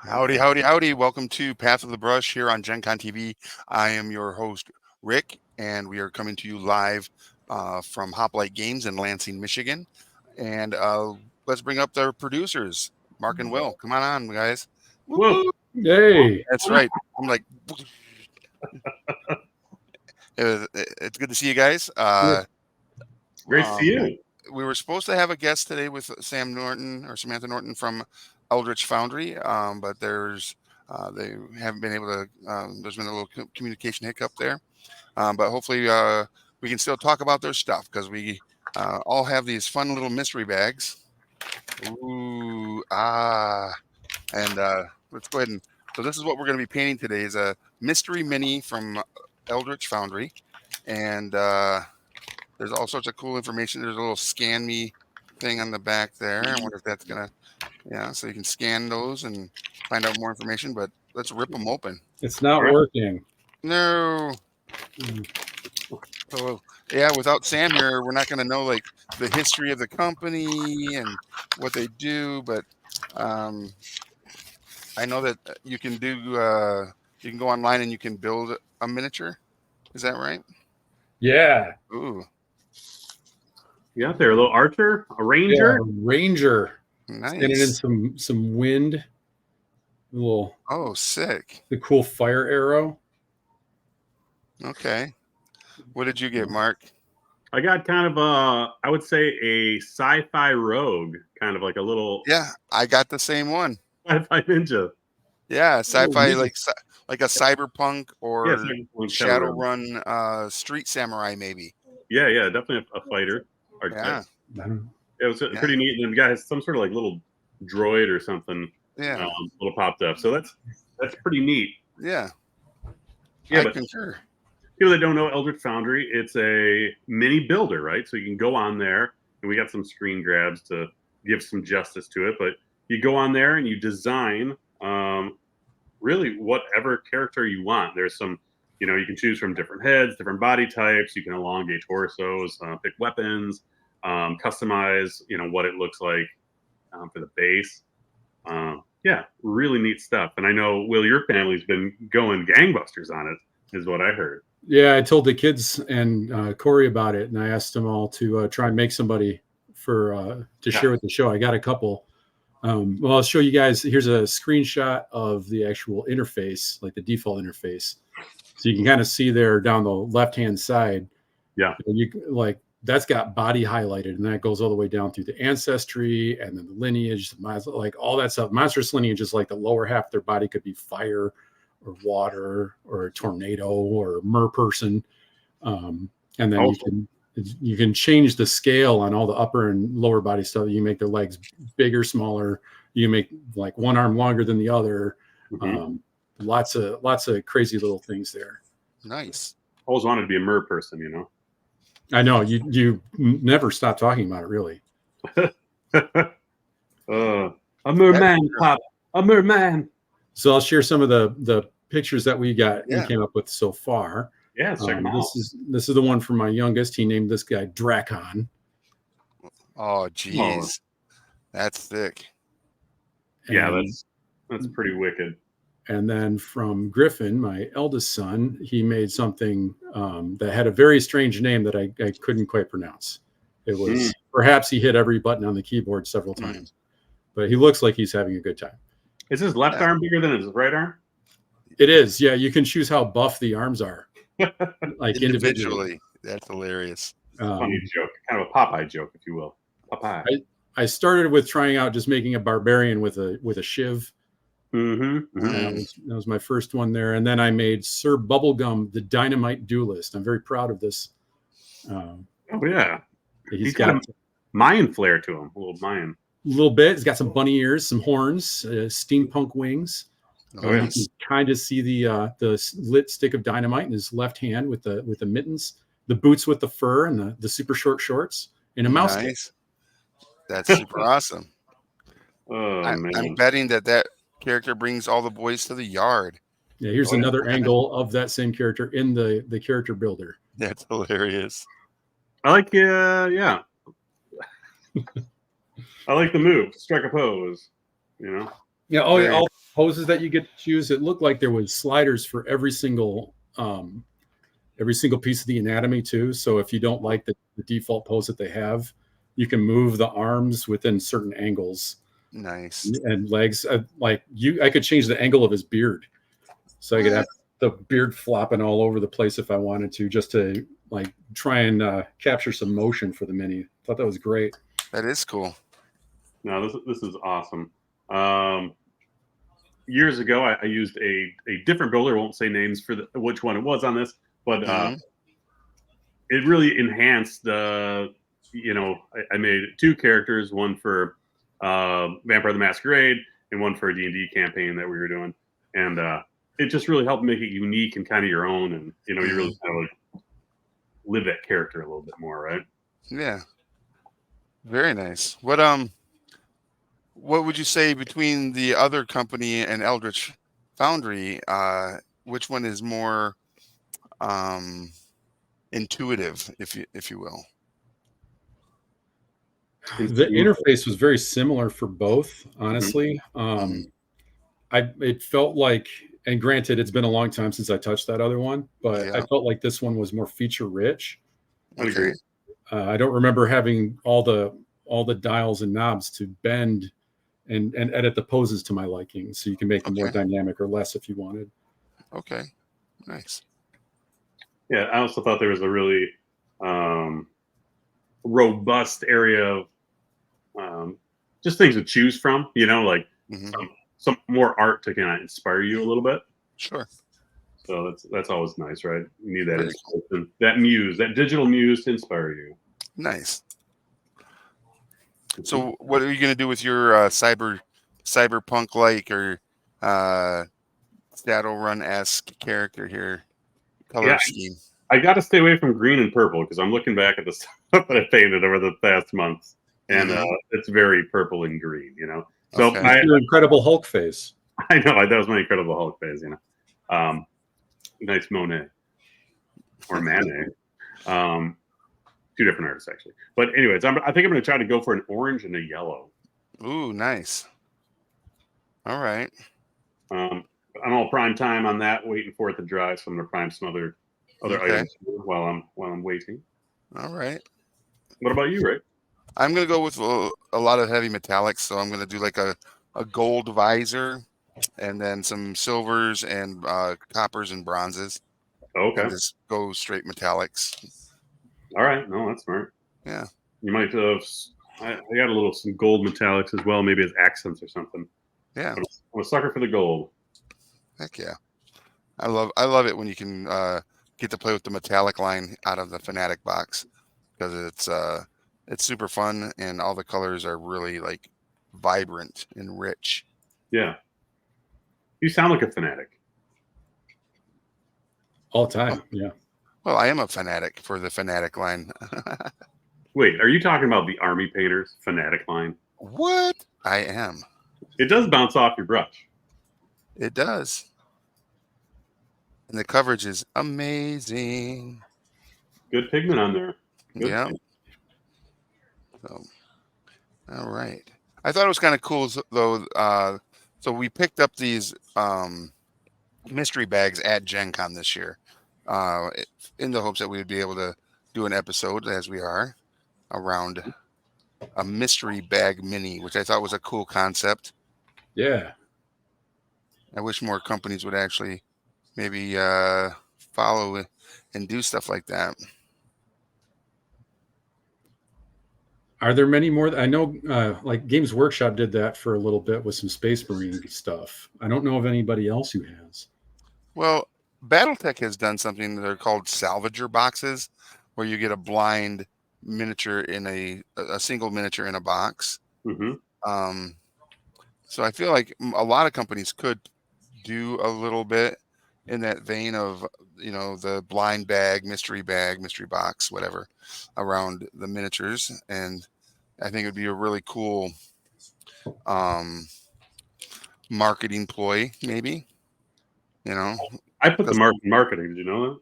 Howdy, howdy, howdy. Welcome to Path of the Brush here on Gen Con TV. I am your host, Rick, and we are coming to you live from Hoplite Games in Lansing, Michigan. And let's bring up the producers, Mark and Will. Come on, guys. Whoa. Woo-hoo. Hey. That's right. I'm like, it's good to see you guys. Great to see you. We were supposed to have a guest today with Sam Norton or Samantha Norton from Eldritch Foundry, but they haven't been able to. There's been a little communication hiccup there, but hopefully we can still talk about their stuff because we all have these fun little mystery bags. Ooh, and let's go ahead and. So this is what we're going to be painting today: is a mystery mini from Eldritch Foundry, and there's all sorts of cool information. There's a little scan me thing on the back there. I wonder if that's gonna, so you can scan those and find out more information. But let's rip them open. It's not working. No. So yeah, without Sam here, we're not gonna know like the history of the company and what they do. But I know that you can do. You can go online and you can build a miniature. Is that right? Yeah. Ooh. Yeah, there, a little archer, a ranger. Yeah, ranger. Nice. Standing in some wind. Little. Oh, sick. The cool fire arrow. Okay. What did you get, Mark? I got kind of I would say a sci-fi rogue, kind of like a little. Yeah, I got the same one. Sci-fi ninja. Yeah, sci-fi like a cyberpunk or Shadowrun street samurai maybe. Yeah, definitely a fighter. Yeah. It was pretty neat, and the guy has some sort of like little droid or something. Yeah. Little popped up, so that's pretty neat. Yeah. Yeah, I concur. People that don't know Eldritch Foundry, it's a mini builder, right? So you can go on there, and we got some screen grabs to give some justice to it. But you go on there and you design really whatever character you want. There's some, you can choose from different heads, different body types. You can elongate torsos, pick weapons, customize, what it looks like for the base. Yeah, really neat stuff. And I know, Will, your family's been going gangbusters on it, is what I heard. Yeah, I told the kids and Corey about it, and I asked them all to try and make somebody to share with the show. I got a couple. Well, I'll show you guys. Here's a screenshot of the actual interface, like the default interface. So you can kind of see there down the left-hand side. Yeah. That's got body highlighted, and that goes all the way down through the ancestry and then the lineage, like all that stuff. Monstrous lineage is like the lower half of their body could be fire or water or a tornado or a mer person. And then you can change the scale on all the upper and lower body stuff. You make their legs bigger, smaller. You make like one arm longer than the other. Mm-hmm. Lots of crazy little things there. Nice. Always wanted to be a mer person, I know you never stop talking about it, really. A merman, Pop. A merman. So I'll share some of the pictures that we came up with so far. Yeah, check them out. This is the one from my youngest. He named this guy Drakon. Oh, geez. That's thick. Yeah, that's pretty wicked. And then from Griffin, my eldest son, he made something that had a very strange name that I couldn't quite pronounce. It was perhaps he hit every button on the keyboard several times, but he looks like he's having a good time. Is his left arm bigger than his right arm? It is. Yeah, you can choose how buff the arms are, like individually. That's hilarious. Funny joke, kind of a Popeye joke, if you will. Popeye. I started with trying out just making a barbarian with a shiv. Mm-hmm. That was my first one there, and then I made Sir Bubblegum, the Dynamite Duelist. I'm very proud of this. Oh yeah, he's got a Mayan flair to him, a little Mayan. A little bit. He's got some bunny ears, some horns, steampunk wings. You can kind of see the lit stick of dynamite in his left hand with the mittens, the boots with the fur, and the super short shorts, and a mouse. Nice. That's super awesome. I'm betting that character brings all the boys to the yard. Yeah, here's another angle of that same character in the character builder. That's hilarious. I like yeah. I like the move, strike a pose, Yeah, poses that you get to choose, it looked like there was sliders for every single piece of the anatomy too. So if you don't like the default pose that they have, you can move the arms within certain angles Nice. and legs. I could change the angle of his beard, so I could have the beard flopping all over the place if I wanted to, just to like try and capture some motion for the mini. Thought that was great. That is cool. No, this is awesome. Years ago, I used a different builder. I won't say names for which one it was on this, but it really enhanced the. I made 2 characters, one for Vampire the Masquerade and one for a D&D campaign that we were doing, and it just really helped make it unique and kind of your own, and you really kind of like live that character a little bit more, right? Yeah. Very nice. What would you say between the other company and Eldritch Foundry? Which one is more intuitive, if you will? The interface was very similar for both, honestly. It felt like, and granted, it's been a long time since I touched that other one, but I felt like this one was more feature rich. Okay. I don't remember having all the dials and knobs to bend and edit the poses to my liking, so you can make them more dynamic or less if you wanted. Okay, nice. Yeah, I also thought there was a really robust area of just things to choose from. Like some more art to kind of inspire you a little bit. Sure. So that's always nice, right? You need that inspiration, that muse, that digital muse to inspire you. Nice. So, what are you going to do with your cyberpunk like or Shadowrun-esque character here? Color scheme. I got to stay away from green and purple because I'm looking back at the stuff that I painted over the past months, and it's very purple and green. So your Incredible Hulk face. I know that was my Incredible Hulk phase. Nice Monet or Manet. 2 different artists actually. But anyways, I think I'm going to try to go for an orange and a yellow. Ooh, nice. All right. I'm all prime time on that, waiting for it to dry. So I'm going to prime some other items while I'm waiting. All right. What about you, Ray? I'm going to go with a lot of heavy metallics. So I'm going to do like a gold visor and then some silvers and coppers and bronzes. Okay. And just go straight metallics. All right. No, that's smart. Yeah. You might I got some gold metallics as well, maybe as accents or something. Yeah. I'm a sucker for the gold. Heck yeah. I love it when you can get to play with the metallic line out of the Fanatic box, because it's super fun and all the colors are really like vibrant and rich. Yeah. You sound like a fanatic. All the time. Yeah. Well, I am a fanatic for the Fanatic line. Wait, are you talking about the Army Painters Fanatic line? What? I am. It does bounce off your brush. It does. And the coverage is amazing. Good pigment on there. Yeah. So, all right. I thought it was kind of cool, though. So we picked up these mystery bags at Gen Con this year in the hopes that we would be able to do an episode, as we are, around a mystery bag mini, which I thought was a cool concept. Yeah. I wish more companies would actually maybe follow and do stuff like that. Are there many more? I know like Games Workshop did that for a little bit with some Space Marine stuff. I don't know of anybody else who has. Well, BattleTech has done something that are called salvager boxes, where you get a blind miniature in a single miniature in a box. Mm-hmm. So I feel like a lot of companies could do a little bit in that vein of, the blind bag, mystery box, whatever, around the miniatures. And I think it would be a really cool marketing ploy, maybe. I put the mark in marketing. Did you know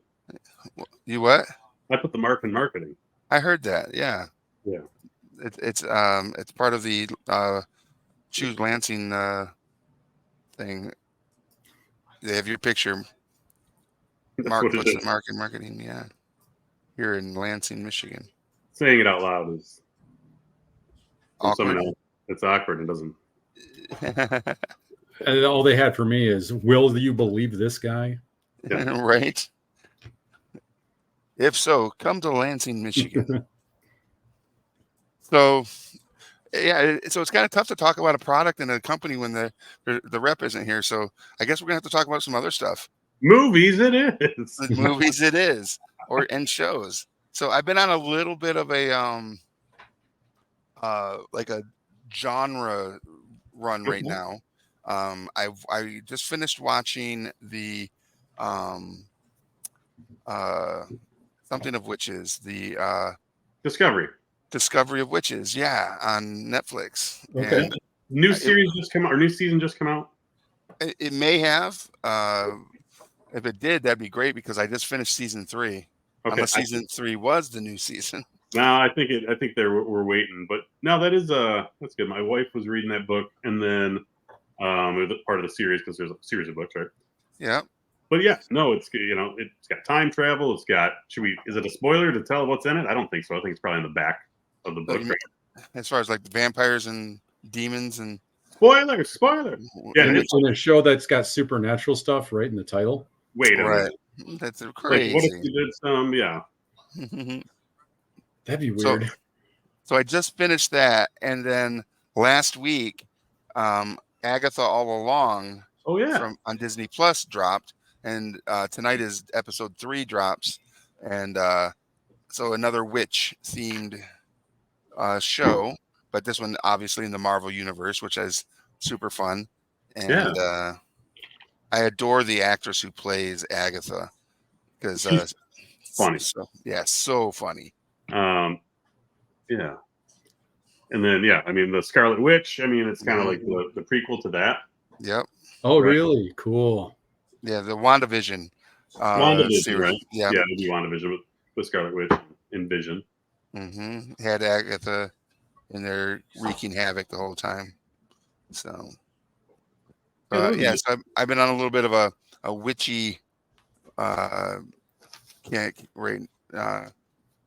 that? You what? I put the mark in marketing. I heard that. Yeah. Yeah. It's part of the Choose Lansing thing. They have your picture. That's Mark what it puts is. the mark in marketing. Yeah, here in Lansing, Michigan. Saying it out loud is from someone Awkward. else. It's awkward. It doesn't. And all they had for me is, will you believe this guy? Yeah. Right. If so, come to Lansing, Michigan. So yeah, so it's kind of tough to talk about a product and a company when the rep isn't here. So I guess we're gonna have to talk about some other stuff. Movies, it is. The movies it is, and shows. So I've been on a little bit of a like a genre run right Okay. now. I just finished watching the um something of witches, the Discovery. Discovery of Witches, yeah, on Netflix. Okay. And New it, series just come out, or new season just come out. it may have. If it did, that'd be great because I just finished season 3. Okay. Unless season 3 was the new season. No, I think we're waiting, but no, that is that's good. My wife was reading that book, and then it was part of the series because there's a series of books, right? Yeah. But yeah, no, it's it's got time travel. It's got is it a spoiler to tell what's in it? I don't think so. I think it's probably in the back of the book. Right? As far as like the vampires and demons and Spoiler. Yeah, And and it's in a show that's got supernatural stuff right in the title. wait a right. minute. That's Like, crazy. what if you did some? Yeah. That'd be So- weird. So I just finished that, and then last week, Agatha All Along Oh yeah. from on Disney Plus dropped, and tonight is episode 3 drops, and so another witch themed show, but this one obviously in the Marvel universe, which is super fun, and I adore the actress who plays Agatha because She's funny. So funny. Yeah. And then I mean the Scarlet Witch. I mean it's kind of like the prequel to that. Yep. Oh, Right. really? Cool. Yeah, the WandaVision. WandaVision, series. right? Yeah. Yeah, it'd be WandaVision with Scarlet Witch and Vision. Had Agatha in there wreaking havoc the whole time. So, so I've been on a little bit of a witchy,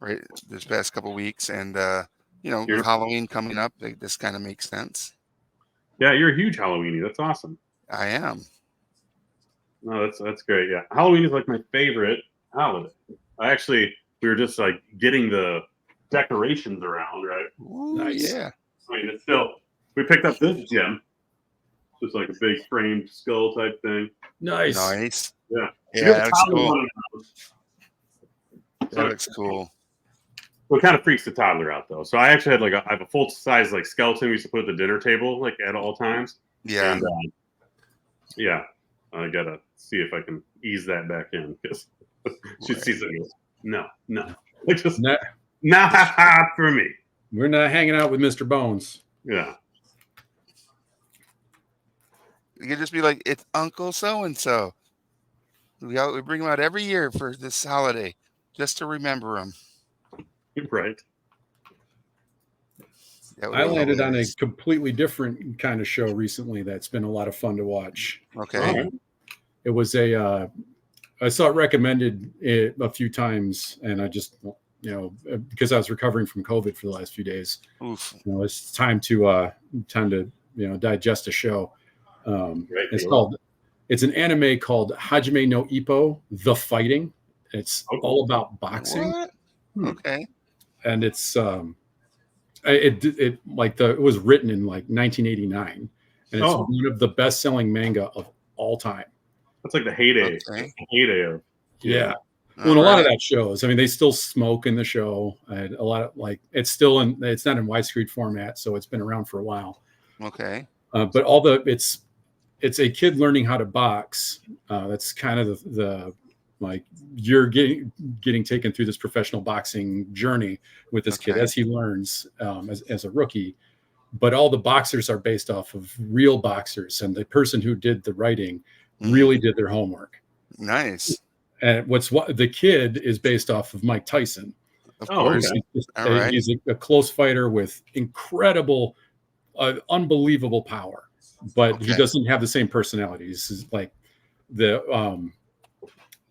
right this past couple weeks, and with Halloween coming up, this kind of makes sense. Yeah, you're a huge Halloweenie. That's awesome. I am. No, that's great. Yeah, Halloween is like my favorite holiday. We were just like getting the decorations around, right? Ooh, Nice. Yeah. I mean, it's still. We picked up this gem, just like a big framed skull type thing. Nice. Nice. Yeah. Yeah, You that looks probably cool. want to- That looks cool. Well, it kind of freaks the toddler out though. So I actually had I have a full size like skeleton we used to put at the dinner table like at all times. Yeah. And, I gotta see if I can ease that back in because she Right. sees it. And goes, no, like just Nah, not for me. we're not hanging out with Mr. Bones. Yeah, You could just be like, it's Uncle so and so. We bring him out every year for this holiday, just to remember him. right. That would I be landed on a hilarious. completely different kind of show recently that's been a lot of fun to watch. Okay. It was I saw it recommended a few times, and I just, because I was recovering from COVID for the last few days, Oof. it's time to digest a show. Right. It's an anime called Hajime no Ippo: The Fighting. It's Okay. all about boxing, What? Okay. and it's it was written in like 1989, and it's Oh. one of the best-selling manga of all time. That's like the heyday. Okay. Heyday of Yeah. Well, and a lot of that shows. I mean, they still smoke in the show, and a lot of it's still it's not in widescreen format, so it's been around for a while. Okay. But it's a kid learning how to box. That's kind of the you're getting taken through this professional boxing journey with this kid Okay. as he learns as a rookie. But all the boxers are based off of real boxers, and the person who did the writing really did their homework. Nice. And the kid is based off of Mike Tyson. Of Oh, course. okay. All right. He's a close fighter with incredible, unbelievable power. but he Okay. doesn't have the same personality. He's like the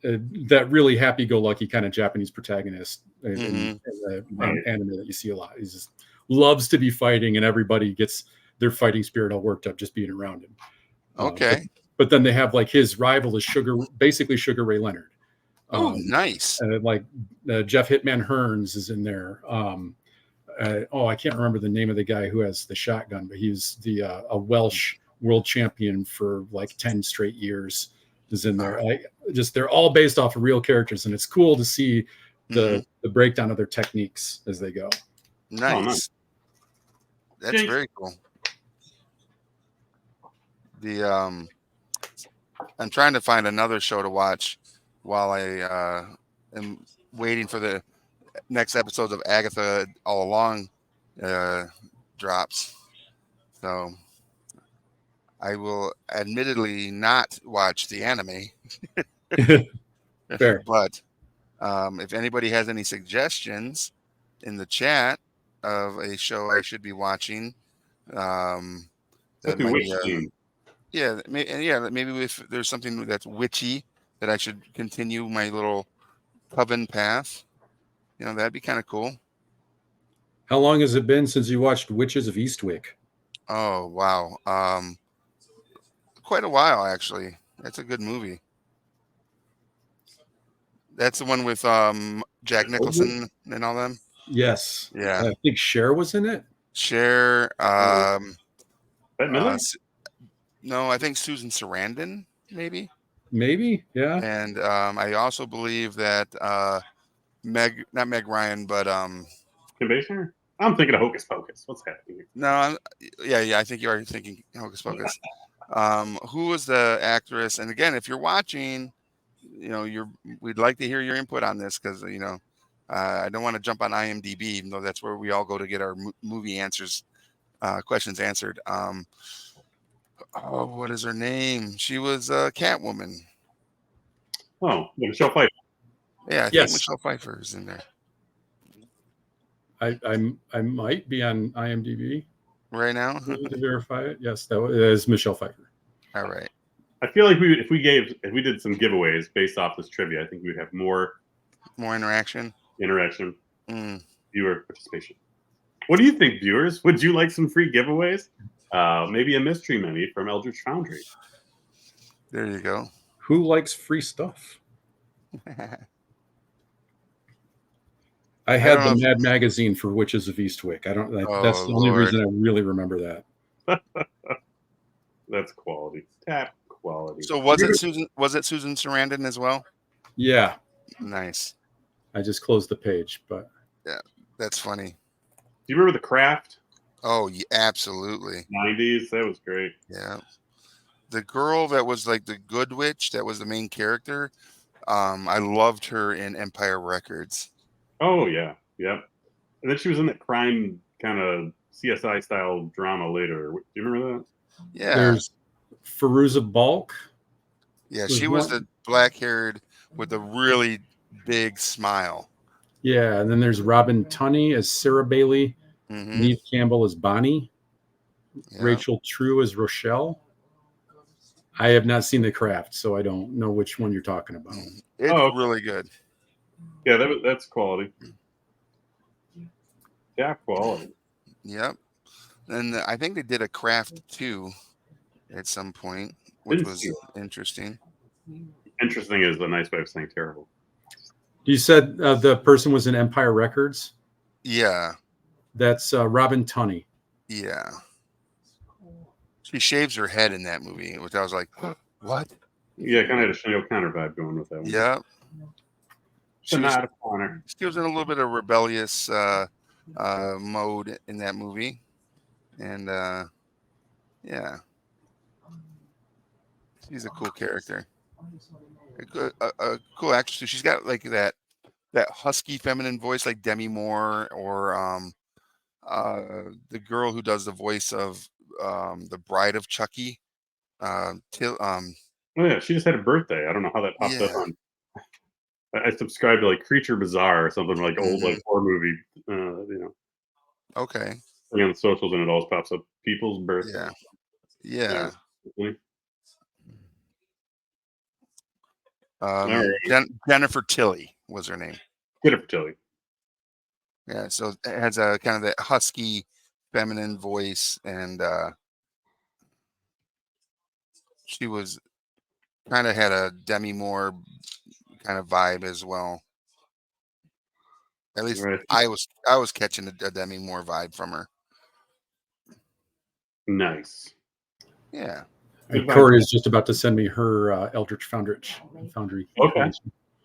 that really happy-go-lucky kind of Japanese protagonist in the Right. anime that you see a lot. He just loves to be fighting, and everybody gets their fighting spirit all worked up just being around him. Okay. But then they have like his rival is basically Sugar Ray Leonard. Oh, nice. Like Jeff Hitman Hearns is in there. I can't remember the name of the guy who has the shotgun, but he's the a Welsh world champion for like 10 straight years is in there. They're all based off of real characters, and it's cool to see the breakdown of their techniques as they go. Nice. Oh, nice. That's Jinx. very cool. I'm trying to find another show to watch while I am waiting for the next episodes of Agatha All Along drops. So I will admittedly not watch the anime. Fair. But if anybody has any suggestions in the chat of a show I should be watching, that Something might witch be themed. maybe if there's something that's witchy that I should continue my little coven path, that'd be kind of cool. How long has it been since you watched Witches of Eastwick? Oh, wow. Quite a while, actually. That's a good movie. That's the one with Jack Nicholson and all them. Yes. Yeah. I think Cher was in it. Cher. Bette Midler? No, I think Susan Sarandon, maybe. Maybe, yeah. And I also believe that not Meg Ryan, but Kim Basinger? I'm thinking of Hocus Pocus. What's happening here? no, I think you are thinking Hocus Pocus. Who was the actress? And again, if you're watching, we'd like to hear your input on this because I don't want to jump on IMDb, even though that's where we all go to get our movie answers, questions answered. What is her name? She was Catwoman. Oh, yeah, Michelle Pfeiffer. Yeah, I think Michelle Pfeiffer is in there. I might be on IMDb right now to verify it. Yes, that is Michelle Pfeiffer. All right. I feel like if we did some giveaways based off this trivia, I think we would have more interaction, viewer participation. What do you think, viewers? Would you like some free giveaways? Maybe a mystery menu from Eldritch Foundry. There you go. Who likes free stuff? I had the Mad magazine for Witches of Eastwick. That's the only reason I really remember that. That's quality. Tap quality. So was it Susan Sarandon as well? Yeah. Nice. I just closed the page, but yeah, that's funny. Do you remember The Craft? Oh, yeah, absolutely. 90s. That was great. Yeah. The girl that was like the good witch, that was the main character. I loved her in Empire Records. Oh, yeah. Yep. And then she was in that crime kind of CSI style drama later. Do you remember that? Yeah. There's Fairuza Balk. Yeah, she was the black-haired with a really big smile. Yeah, and then there's Robin Tunney as Sarah Bailey. Neve Campbell as Bonnie. Yeah. Rachel True as Rochelle. I have not seen The Craft, so I don't know which one you're talking about. It's really good. Yeah, that's quality. Yeah, quality. Yep. And I think they did a Craft 2 at some point, which was interesting. Interesting is a nice way of saying terrible. You said the person was in Empire Records? Yeah. That's Robin Tunney. Yeah. She shaves her head in that movie, which I was like, what? Yeah, kind of had a Sinead O'Connor vibe going with that one. Yeah. She was in a little bit of rebellious mode in that movie. And yeah. She's a cool character. A cool actress. She's got like that husky feminine voice like Demi Moore or the girl who does the voice of the Bride of Chucky. Oh yeah, she just had a birthday. I don't know how that popped up on. I subscribed to like Creature Bazaar or something like old like horror movie. Okay. On the socials and it always pops up people's birthday. Yeah. Yeah. Definitely. Um, All Jennifer Tilly was her name. Get it for Tilly. Yeah, so it has a kind of that husky, feminine voice, and she was kind of had a Demi Moore kind of vibe as well. At least Right. I was catching a Demi Moore vibe from her. Nice. Yeah. Good vibe. Corey is just about to send me her Eldritch Foundry. Okay.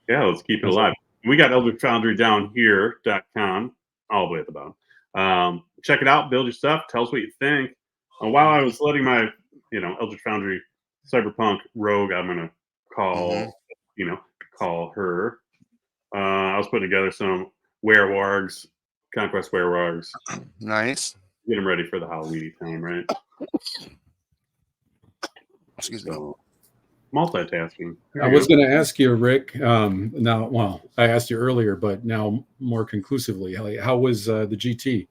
Yeah, let's keep it alive. We got eldritchfoundrydownhere.com all the way at the bottom. Check it out, build your stuff, tell us what you think. While I was letting my, Eldritch Foundry Cyberpunk Rogue, I'm gonna call, call her. I was putting together some Werewargs, Conquest Werewargs. Nice. Get them ready for the Halloween time, right? Excuse me. So, multitasking. There I you was go. going to ask you, Rick. I asked you earlier, but now more conclusively, how was the GT?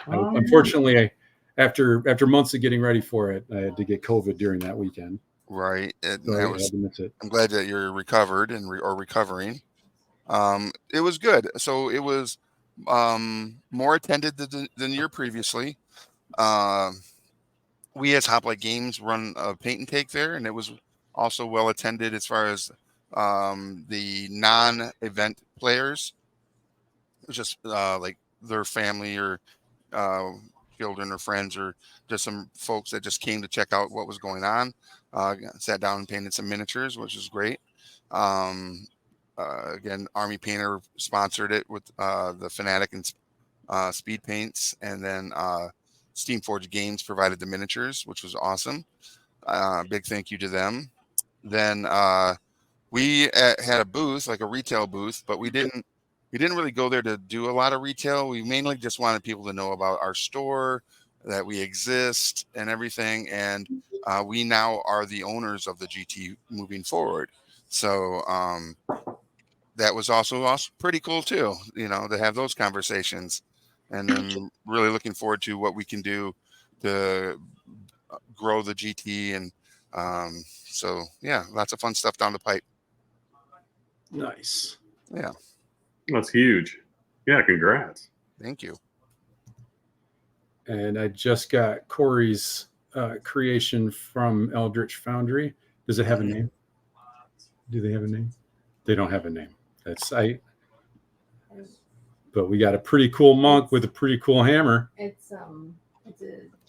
Unfortunately, after months of getting ready for it, I had to get COVID during that weekend. Right. So I had to miss it. I'm glad that you're recovered and or recovering. It was good. So it was more attended than the year previously. We as Hoplite Games run a paint and take there, and it was also well attended as far as the non-event players. It was just like their family or children or friends or just some folks that just came to check out what was going on. Sat down and painted some miniatures, which is great. Again, Army Painter sponsored it with the Fanatic and Speed Paints, and then Steamforged Games provided the miniatures, which was awesome. Big thank you to them. Then we had a booth, like a retail booth, but we didn't really go there to do a lot of retail. We mainly just wanted people to know about our store, that we exist, and everything. And we now are the owners of the GT moving forward. So that was also pretty cool too, to have those conversations. And I'm really looking forward to what we can do to grow the GT. And so, yeah, lots of fun stuff down the pipe. Nice. Yeah. That's huge. Yeah, congrats. Thank you. And I just got Corey's creation from Eldritch Foundry. Does it have a name? Do they have a name? They don't have a name. But we got a pretty cool monk with a pretty cool hammer. It's a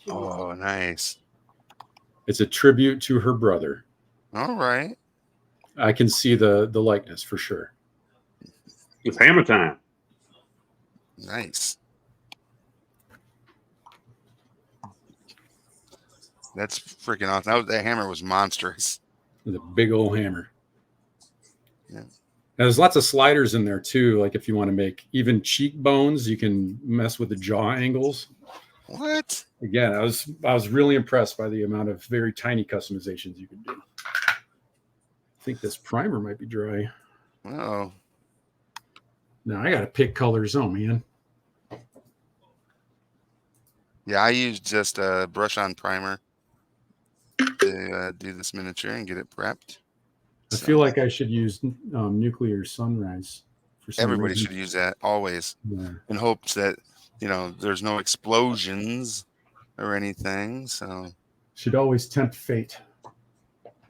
Oh, nice. It's a tribute to her brother. All right. I can see the likeness for sure. It's hammer time. Nice. That's freaking awesome. That hammer was monstrous. With a big old hammer. Yeah. Now, there's lots of sliders in there too. Like if you want to make even cheekbones, you can mess with the jaw angles. What? Again, I was really impressed by the amount of very tiny customizations you can do. I think this primer might be dry. Oh. Now I got to pick colors. Oh man. Yeah, I used just a brush on primer to do this miniature and get it prepped. I feel like I should use Nuclear Sunrise. For some everybody reason. should use that always, Yeah. in hopes that there's no explosions or anything. So Should always tempt fate.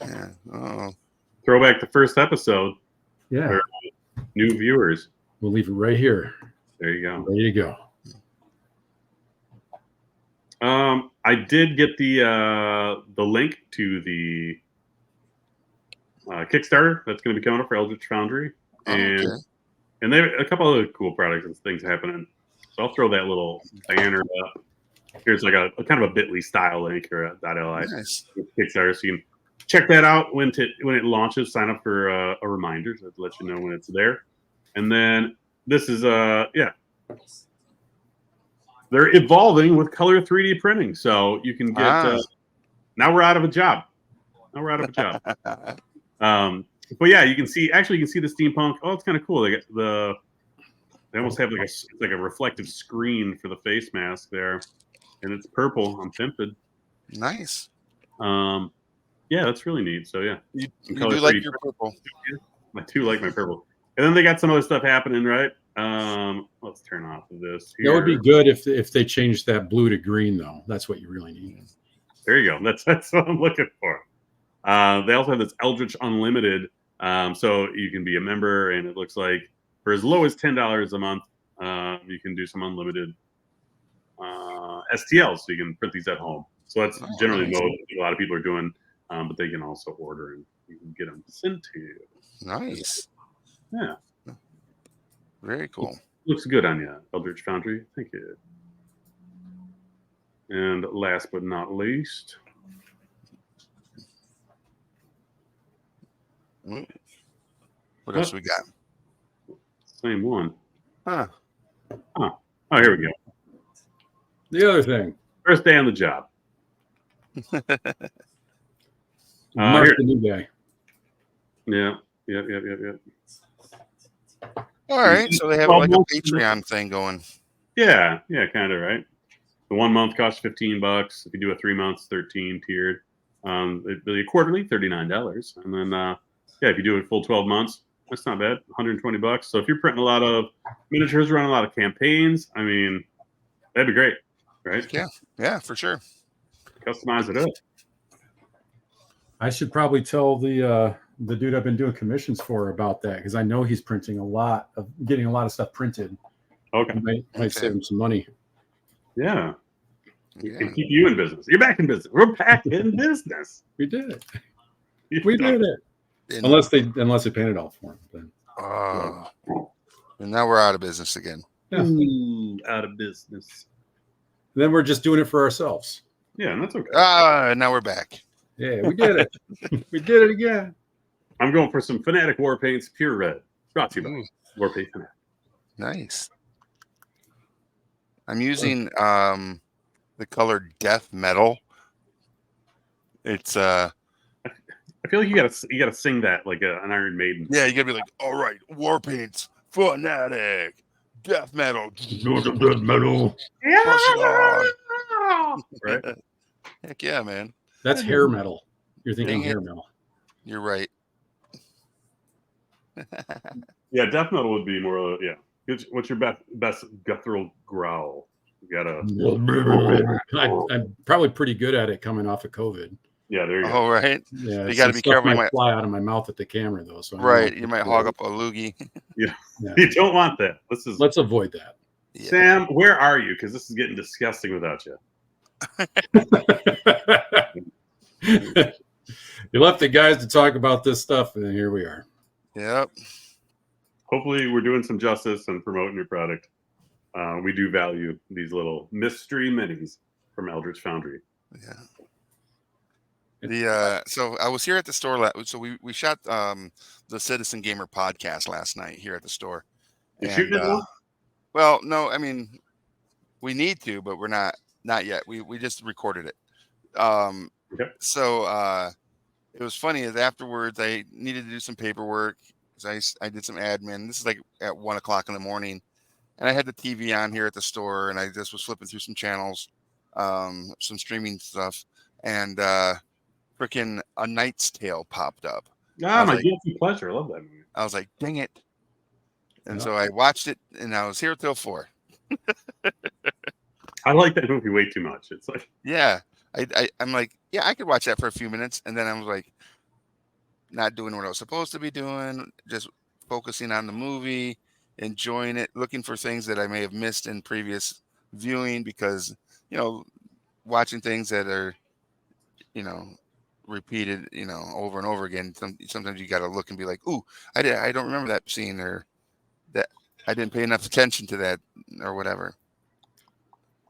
yeah. Oh. Throwback to first episode. Yeah. Or new viewers. We'll leave it right here. There you go. Ready to go. I did get the link to the Kickstarter that's going to be coming up for Eldritch Foundry, and they have a couple other cool products and things happening. So I'll throw that little banner up. Here's like a kind of a Bitly style link or a .li Nice. Kickstarter, so you can check that out when it launches. Sign up for a reminder to let you know when it's there. And then this is they're evolving with color 3D printing, so you can get. Now we're out of a job. But yeah, you can see the steampunk. Oh, it's kind of cool. They almost have like a reflective screen for the face mask there, and it's purple. I'm tempted. Nice. Yeah, that's really neat. So yeah, You color do like 3D your purple. I do like my purple. And then they got some other stuff happening, right? Let's turn off of this That would be here. good if they changed that blue to green, though. That's what you really need. There you go. That's what I'm looking for. They also have this Eldritch Unlimited, so you can be a member, and it looks like for as low as $10 a month, you can do some unlimited STLs, so you can print these at home. So that's Oh, generally nice. what a lot of people are doing, but they can also order and you can get them sent to you. Nice. Yeah, Very cool. looks good on you, Eldritch Foundry. Thank you. And last but not least, What else we got? same one. Huh. Oh, here we go. The other thing, First day on the job. Mark Here. the new guy. Yeah. All right. So they have like a Patreon thing going. Yeah, kind of, right? The 1 month costs $15. If you do a 3 months, 13 tiered. The quarterly, $39. And then, if you do a full 12 months, that's not bad, $120. So if you're printing a lot of miniatures, running a lot of campaigns, I mean, that'd be great, right? Yeah, for sure. Customize it up. I should probably tell the dude I've been doing commissions for about that, because I know he's getting a lot of stuff printed. Okay. Might save him some money. Yeah. We can keep you in business. You're back in business. We're back in business. We did it. We did it. Unless they paint it all for him. Then. And now we're out of business again. Yeah. Ooh, out of business. Then we're just doing it for ourselves. Yeah, and that's okay. Now we're back. Yeah, we did it. We did it again. I'm going for some Fanatic War Paints Pure Red. Brought to you by War Paint Fanatic. Nice. I'm using the color Death Metal. It's I feel like you gotta sing that like an Iron Maiden. Yeah, you gotta be like, all right, War Paints Fanatic Death Metal. Death Metal. Right? Heck yeah, man. That's hair metal. You're thinking hair metal. You're right. Yeah, Death Metal would be more. What's your best guttural growl? You gotta. I'm probably pretty good at it coming off of COVID. Yeah, there you go. Oh, right. Yeah, you got to be careful. You might fly out of my mouth at the camera though. So right, you might hog up a loogie. Yeah, you don't want that. Let's avoid that. Yeah. Sam, where are you? Because this is getting disgusting without you. You left the guys to talk about this stuff, and here we are. Yep. Hopefully, we're doing some justice and promoting your product. We do value these little mystery minis from Eldritch Foundry. Yeah. So I was here at the store. So we shot the Citizen Gamer podcast last night here at the store. You shooting it now? Well, no, I mean, we need to, but we're not yet. We just recorded it. Okay. So it was funny is afterwards I needed to do some paperwork because I did some admin. This is like at 1 o'clock in the morning, and I had the TV on here at the store, and I just was flipping through some channels, some streaming stuff, and freaking A Knight's Tale popped up. My guilty pleasure. I love that movie. I was like, dang it. And so I watched it, and I was here till 4. I like that movie way too much. It's like, yeah, I'm like, yeah, I could watch that for a few minutes, and then I was like, not doing what I was supposed to be doing, just focusing on the movie, enjoying it, looking for things that I may have missed in previous viewing, because watching things that are repeated over and over again, sometimes you got to look and be like, ooh, I don't remember that scene, or that I didn't pay enough attention to that, or whatever.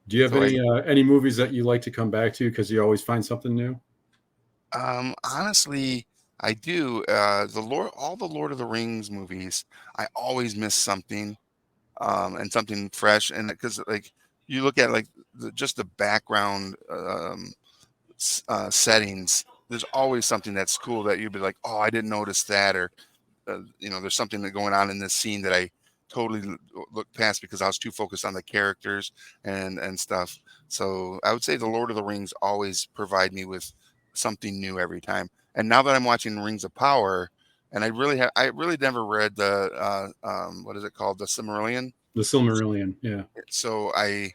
Do you have any movies that you like to come back to because you always find something new? Honestly, I do. All the Lord of the Rings movies, I always miss something, and something fresh. And because like you look at like just the background settings, there's always something that's cool that you'd be like, oh, I didn't notice that, or there's something going on in this scene that I totally looked past because I was too focused on the characters and stuff. So I would say the Lord of the Rings always provide me with something new every time. And now that I'm watching Rings of Power, and I really never read the what is it called, the Silmarillion. The Silmarillion, yeah. So I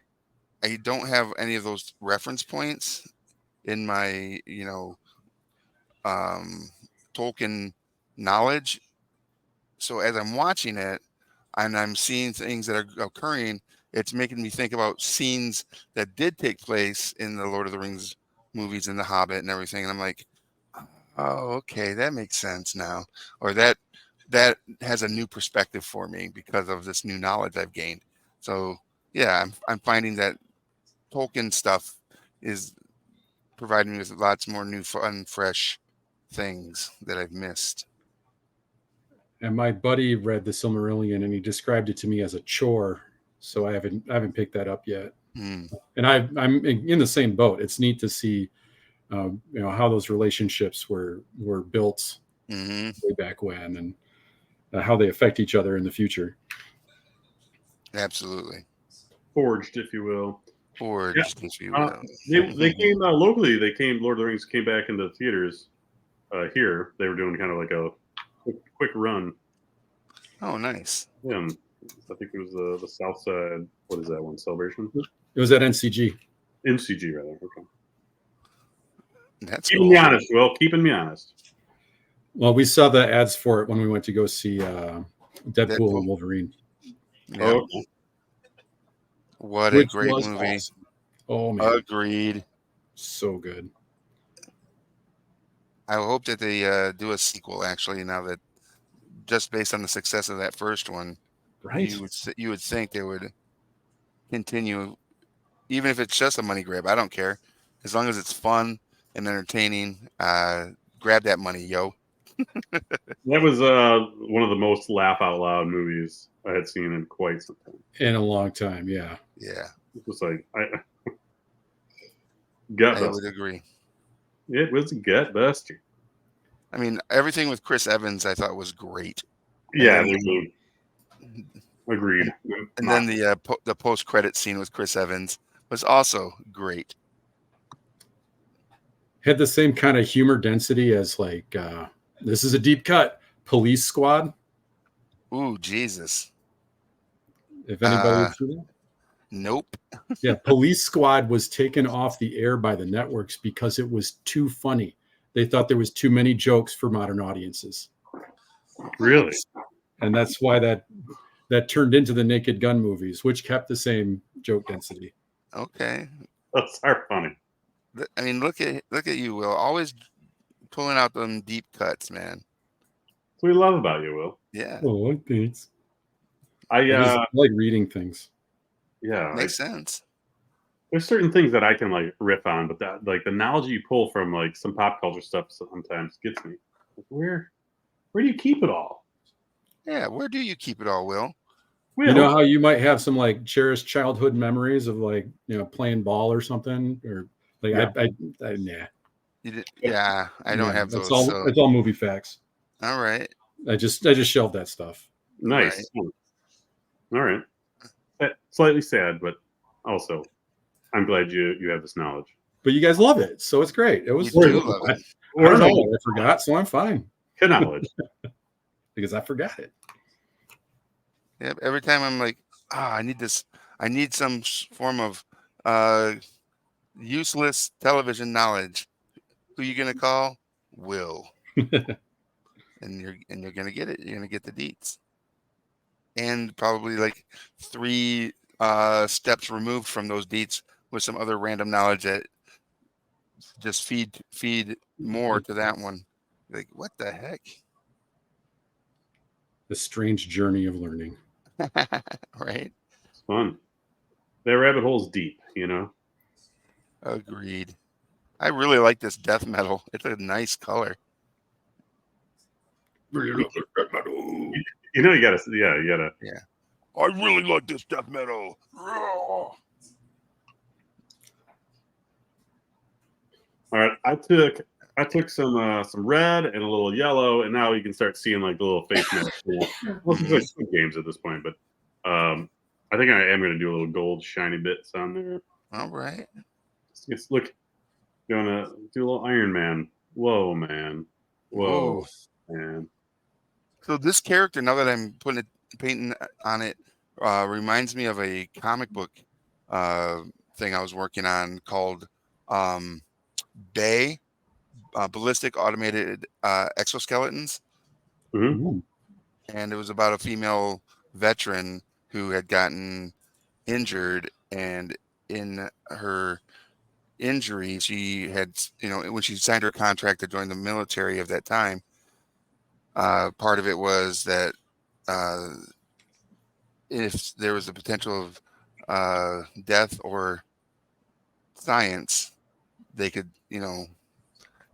don't have any of those reference points in my um, Tolkien knowledge. So as I'm watching it and I'm seeing things that are occurring, it's making me think about scenes that did take place in the Lord of the Rings movies and the Hobbit and everything. And I'm like, oh, okay, that makes sense now. Or that has a new perspective for me because of this new knowledge I've gained. So yeah, I'm finding that Tolkien stuff is providing me with lots more new, fun, fresh things that I've missed. And my buddy read the Silmarillion, and he described it to me as a chore. So I haven't picked that up yet. Mm. And I'm in the same boat. It's neat to see, how those relationships were built Hmm. way back when, and how they affect each other in the future. Absolutely. Forged, if you will. Forged, if you will. They came locally. Lord of the Rings came back into theaters here. They were doing kind of like a quick run. Oh, nice. Yeah, and I think it was the South Side. What is that one? Celebration? It was at NCG. MCG, rather. Okay. That's Keeping cool. me honest, Will. Keeping me honest. Well, we saw the ads for it when we went to go see Deadpool and Wolverine. Yeah. Oh, okay. What Which a great was movie. awesome. Oh man, Agreed. so good. I hope that they do a sequel, actually, now that just based on the success of that first one, Right? you would think they would continue, even if it's just a money grab. I don't care. As long as it's fun and entertaining, grab that money, yo. That was one of the most laugh out loud movies I had seen in quite some time. In a long time, yeah. Yeah, It was like I gut would agree. It was a gut buster. I mean, everything with Chris Evans I thought was great. Yeah, then- agreed. And then the post credit scene with Chris Evans was also great. Had the same kind of humor density as like this is a deep cut, Police Squad. Ooh, Jesus. If anybody had seen that. Nope. Yeah, Police Squad was taken off the air by the networks because it was too funny. They thought there was too many jokes for modern audiences. Really? And that's why that turned into the Naked Gun movies, which kept the same joke density. Okay. Those are funny. I mean, look at you, Will. Always pulling out them deep cuts, man. That's what we love about you, Will. Yeah, Oh, thanks. I like reading things. yeah. makes sense. There's certain things that I can like riff on, but that like the knowledge you pull from like some pop culture stuff sometimes gets me. Like, where do you keep it all? Yeah, where do you keep it all, Will? You know how you might have some like cherished childhood memories of like playing ball or something, or like Yeah. nah. Yeah, I don't have those. It's all movie facts. All right. I just shelved that stuff. Nice. All right. Slightly sad, but also I'm glad you have this knowledge. But you guys love it, so it's great. It was. You do love it. I don't know. I forgot, so I'm fine. Good knowledge. Because I forgot it. Yeah. Every time I'm like, I need this. I need some form of useless television knowledge. Who you gonna call? Will. and you're gonna get it. You're gonna get the deets. And probably like 3 steps removed from those deets with some other random knowledge that just feed more to that one. Like, what the heck? The strange journey of learning. Right? It's fun. That rabbit hole's deep, Agreed. I really like this death metal. It's a nice color. You gotta. Yeah. I really like this death metal. All right, I took some red and a little yellow, and now you can start seeing like the little face mask. Well, it's like Squid Games at this point, but I think I am going to do a little gold shiny bits on there. All right. It's look Gonna do a little Iron Man. Whoa, man. Whoa, Ooh. man. So this character, now that I'm putting it, painting on it, reminds me of a comic book uh, thing I was working on called um, Bay, Ballistic Automated Exoskeletons. Hmm. Ooh. And it was about a female veteran who had gotten injured, and in her injury, she had, when she signed her contract to join the military of that time, part of it was that uh, if there was a potential of death or science, they could,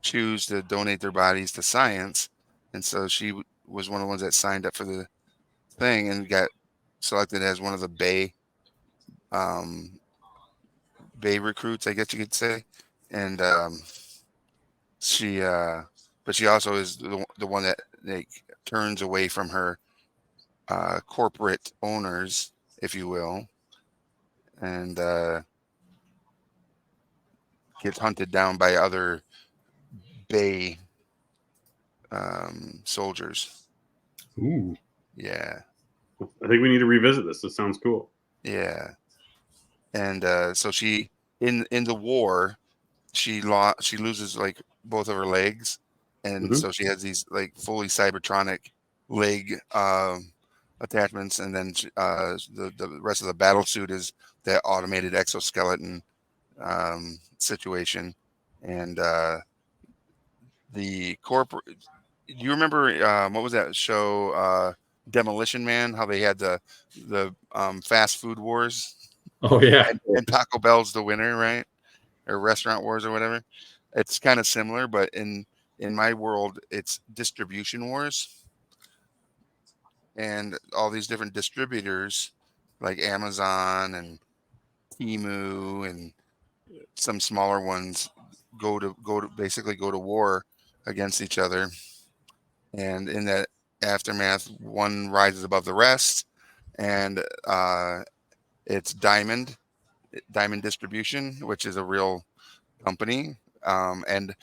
choose to donate their bodies to science. And so she was one of the ones that signed up for the thing and got selected as one of the um, Bay recruits, I guess you could say. And she, but she also is the one that like turns away from her corporate owners, if you will, and gets hunted down by other Bay soldiers. Ooh. Yeah, I think we need to revisit this. This sounds cool. yeah. And so she in the war, she loses like both of her legs, and Hmm. so she has these like fully cybertronic leg attachments, and then the rest of the battle suit is that automated exoskeleton situation. And the corporate, do you remember what was that show, Demolition Man, how they had the fast food wars, Oh yeah. and Taco Bell's the winner, right? Or Restaurant Wars or whatever. It's kind of similar, but in my world, it's distribution wars, and all these different distributors like Amazon and Temu and some smaller ones basically go to war against each other. And in that aftermath, one rises above the rest, and it's Diamond Distribution, which is a real company. And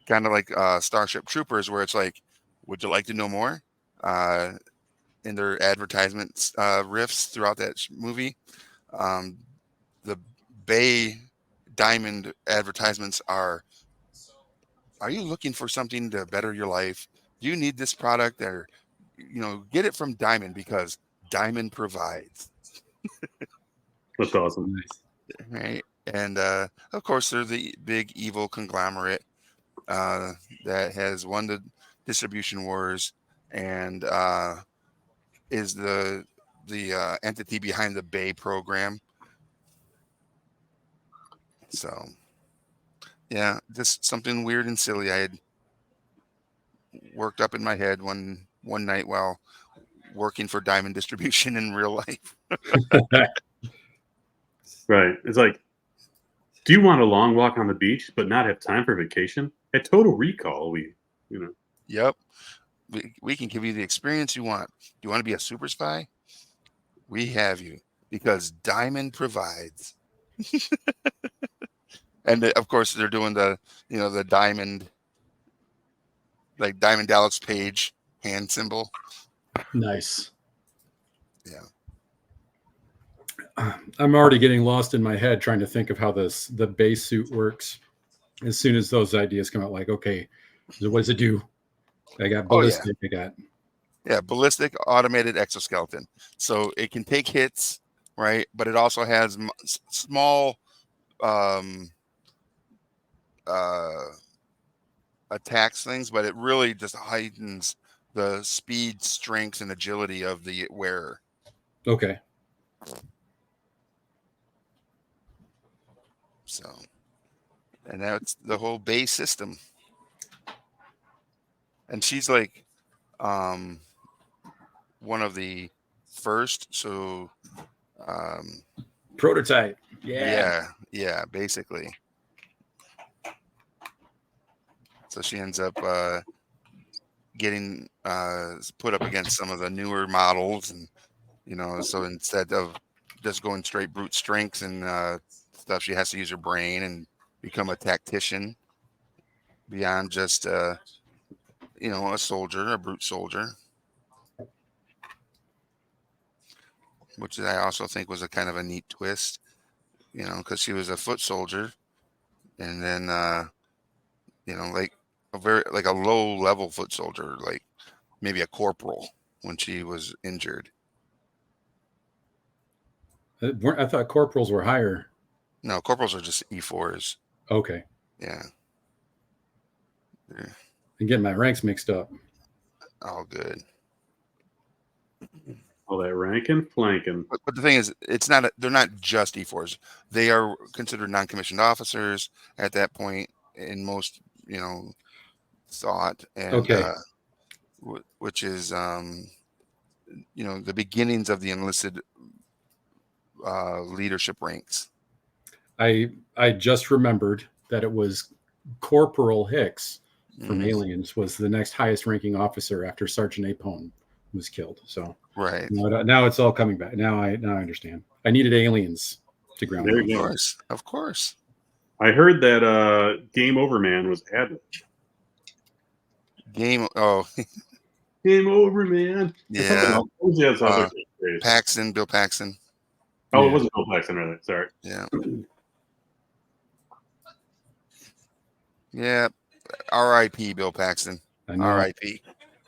kind of like Starship Troopers, where it's like, would you like to know more? Uh, in their advertisements riffs throughout that movie, um, the Bay Diamond advertisements are you looking for something to better your life? Do you need this product? Or, get it from Diamond because Diamond provides, That's awesome. Nice. right? And of course, they're the big evil conglomerate uh, that has won the distribution wars and is the entity behind the Bay program. So yeah, just something weird and silly I had worked up in my head one night while working for Diamond Distribution in real life. Right. It's like, do you want a long walk on the beach but not have time for vacation? At Total Recall, Yep, we can give you the experience you want. Do you want to be a super spy? We have you because Diamond provides. And of course, they're doing the diamond, like Diamond Dallas Page hand symbol. Nice. Yeah. I'm already getting lost in my head trying to think of how the base suit works. As soon as those ideas come out, like, okay, so what does it do? I got Oh yeah. ballistic. I got Yeah, ballistic automated exoskeleton. So it can take hits, right? But it also has small um, uh, attacks things, but it really just heightens the speed, strength, and agility of the wearer. okay. So, and that's the whole base system. And she's like um, one of the first. So, um, Prototype. yeah, basically. So she ends up getting put up against some of the newer models, and so instead of just going straight brute strength and stuff, she has to use her brain and become a tactician beyond just a soldier, a brute soldier, which I also think was a kind of a neat twist, because she was a foot soldier, and then like a low level foot soldier, like maybe a corporal when she was injured. I thought corporals were higher. No, corporals are just E4s. Okay. Yeah. I'm getting my ranks mixed up. All good. All that ranking, flanking. But the thing is, they're not just E4s. They are considered non-commissioned officers at that point in most, thought, and Okay. which is, the beginnings of the enlisted leadership ranks. I just remembered that it was Corporal Hicks from Aliens was the next highest ranking officer after Sergeant Apone was killed. So Right. now it's all coming back. Now I understand. I needed Aliens to ground. There me. you go. Of course. I heard that Game Over Man was added. Game Over Man. Yeah. Bill Paxton. Oh, Yeah. it wasn't Bill Paxton, rather. Sorry. Yeah. Yeah. R.I.P. Bill Paxton. I know. R.I.P.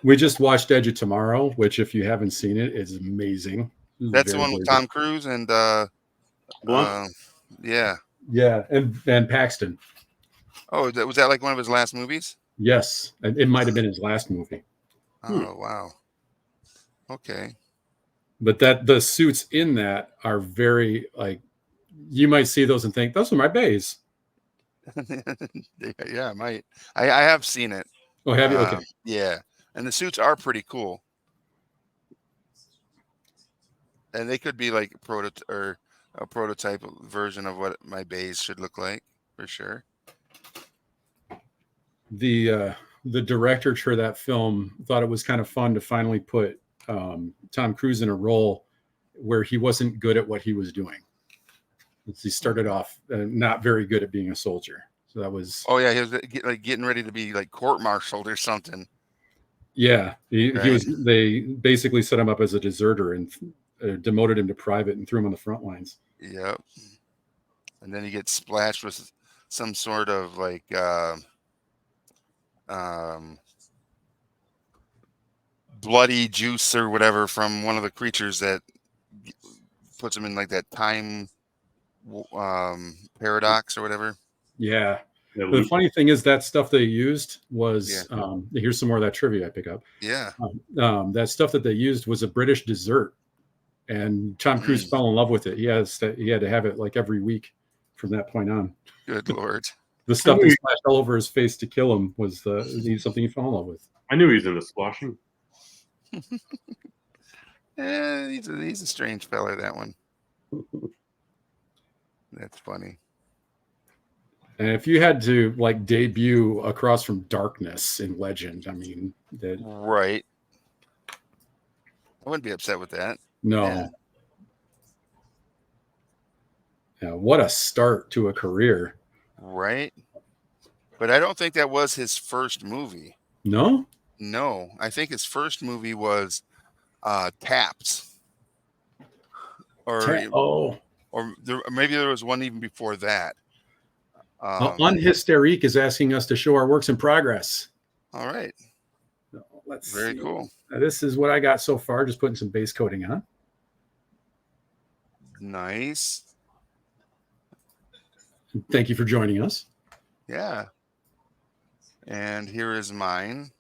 We just watched Edge of Tomorrow, which, if you haven't seen it, is amazing. That's the one with Tom Cruise and Blunt? yeah. Yeah, and Paxton. Oh, was that like one of his last movies? Yes, it might have been his last movie. Oh, wow. Okay. But the suits in that are very, like, you might see those and think those are my bays. Yeah, I might. I have seen it. Oh, have you? Okay. Yeah, and the suits are pretty cool, and they could be like a prototype version of what my bays should look like for sure. The director for that film thought it was kind of fun to finally put Tom Cruise in a role where he wasn't good at what he was doing. He started off not very good at being a soldier. So that was. Oh yeah, he was like getting ready to be like court-martialed or something. Yeah, he Right. was. They basically set him up as a deserter and demoted him to private and threw him on the front lines. Yep. And then he gets splashed with some sort of like bloody juice or whatever from one of the creatures that puts him in like that time paradox or whatever. Yeah. The funny thing is that stuff they used was here's some more of that trivia I pick up. Yeah. That stuff that they used was a British dessert, and Tom Cruise fell in love with it. He had to have it like every week from that point on. Good Lord. The stuff that splashed all over his face to kill him was something he fell in love with. I knew he was into splashing. Yeah, he's a strange fella, that one. That's funny. And if you had to like debut across from Darkness in Legend, I mean, right. I wouldn't be upset with that. No. Yeah, what a start to a career. Right. But I don't think that was his first movie. No? No. I think his first movie was Taps. Or maybe there was one even before that. Unhysterique is asking us to show our works in progress. All right. Let's Very see. cool. This is what I got so far, just putting some base coating on. Nice. Thank you for joining us. Yeah. And here is mine.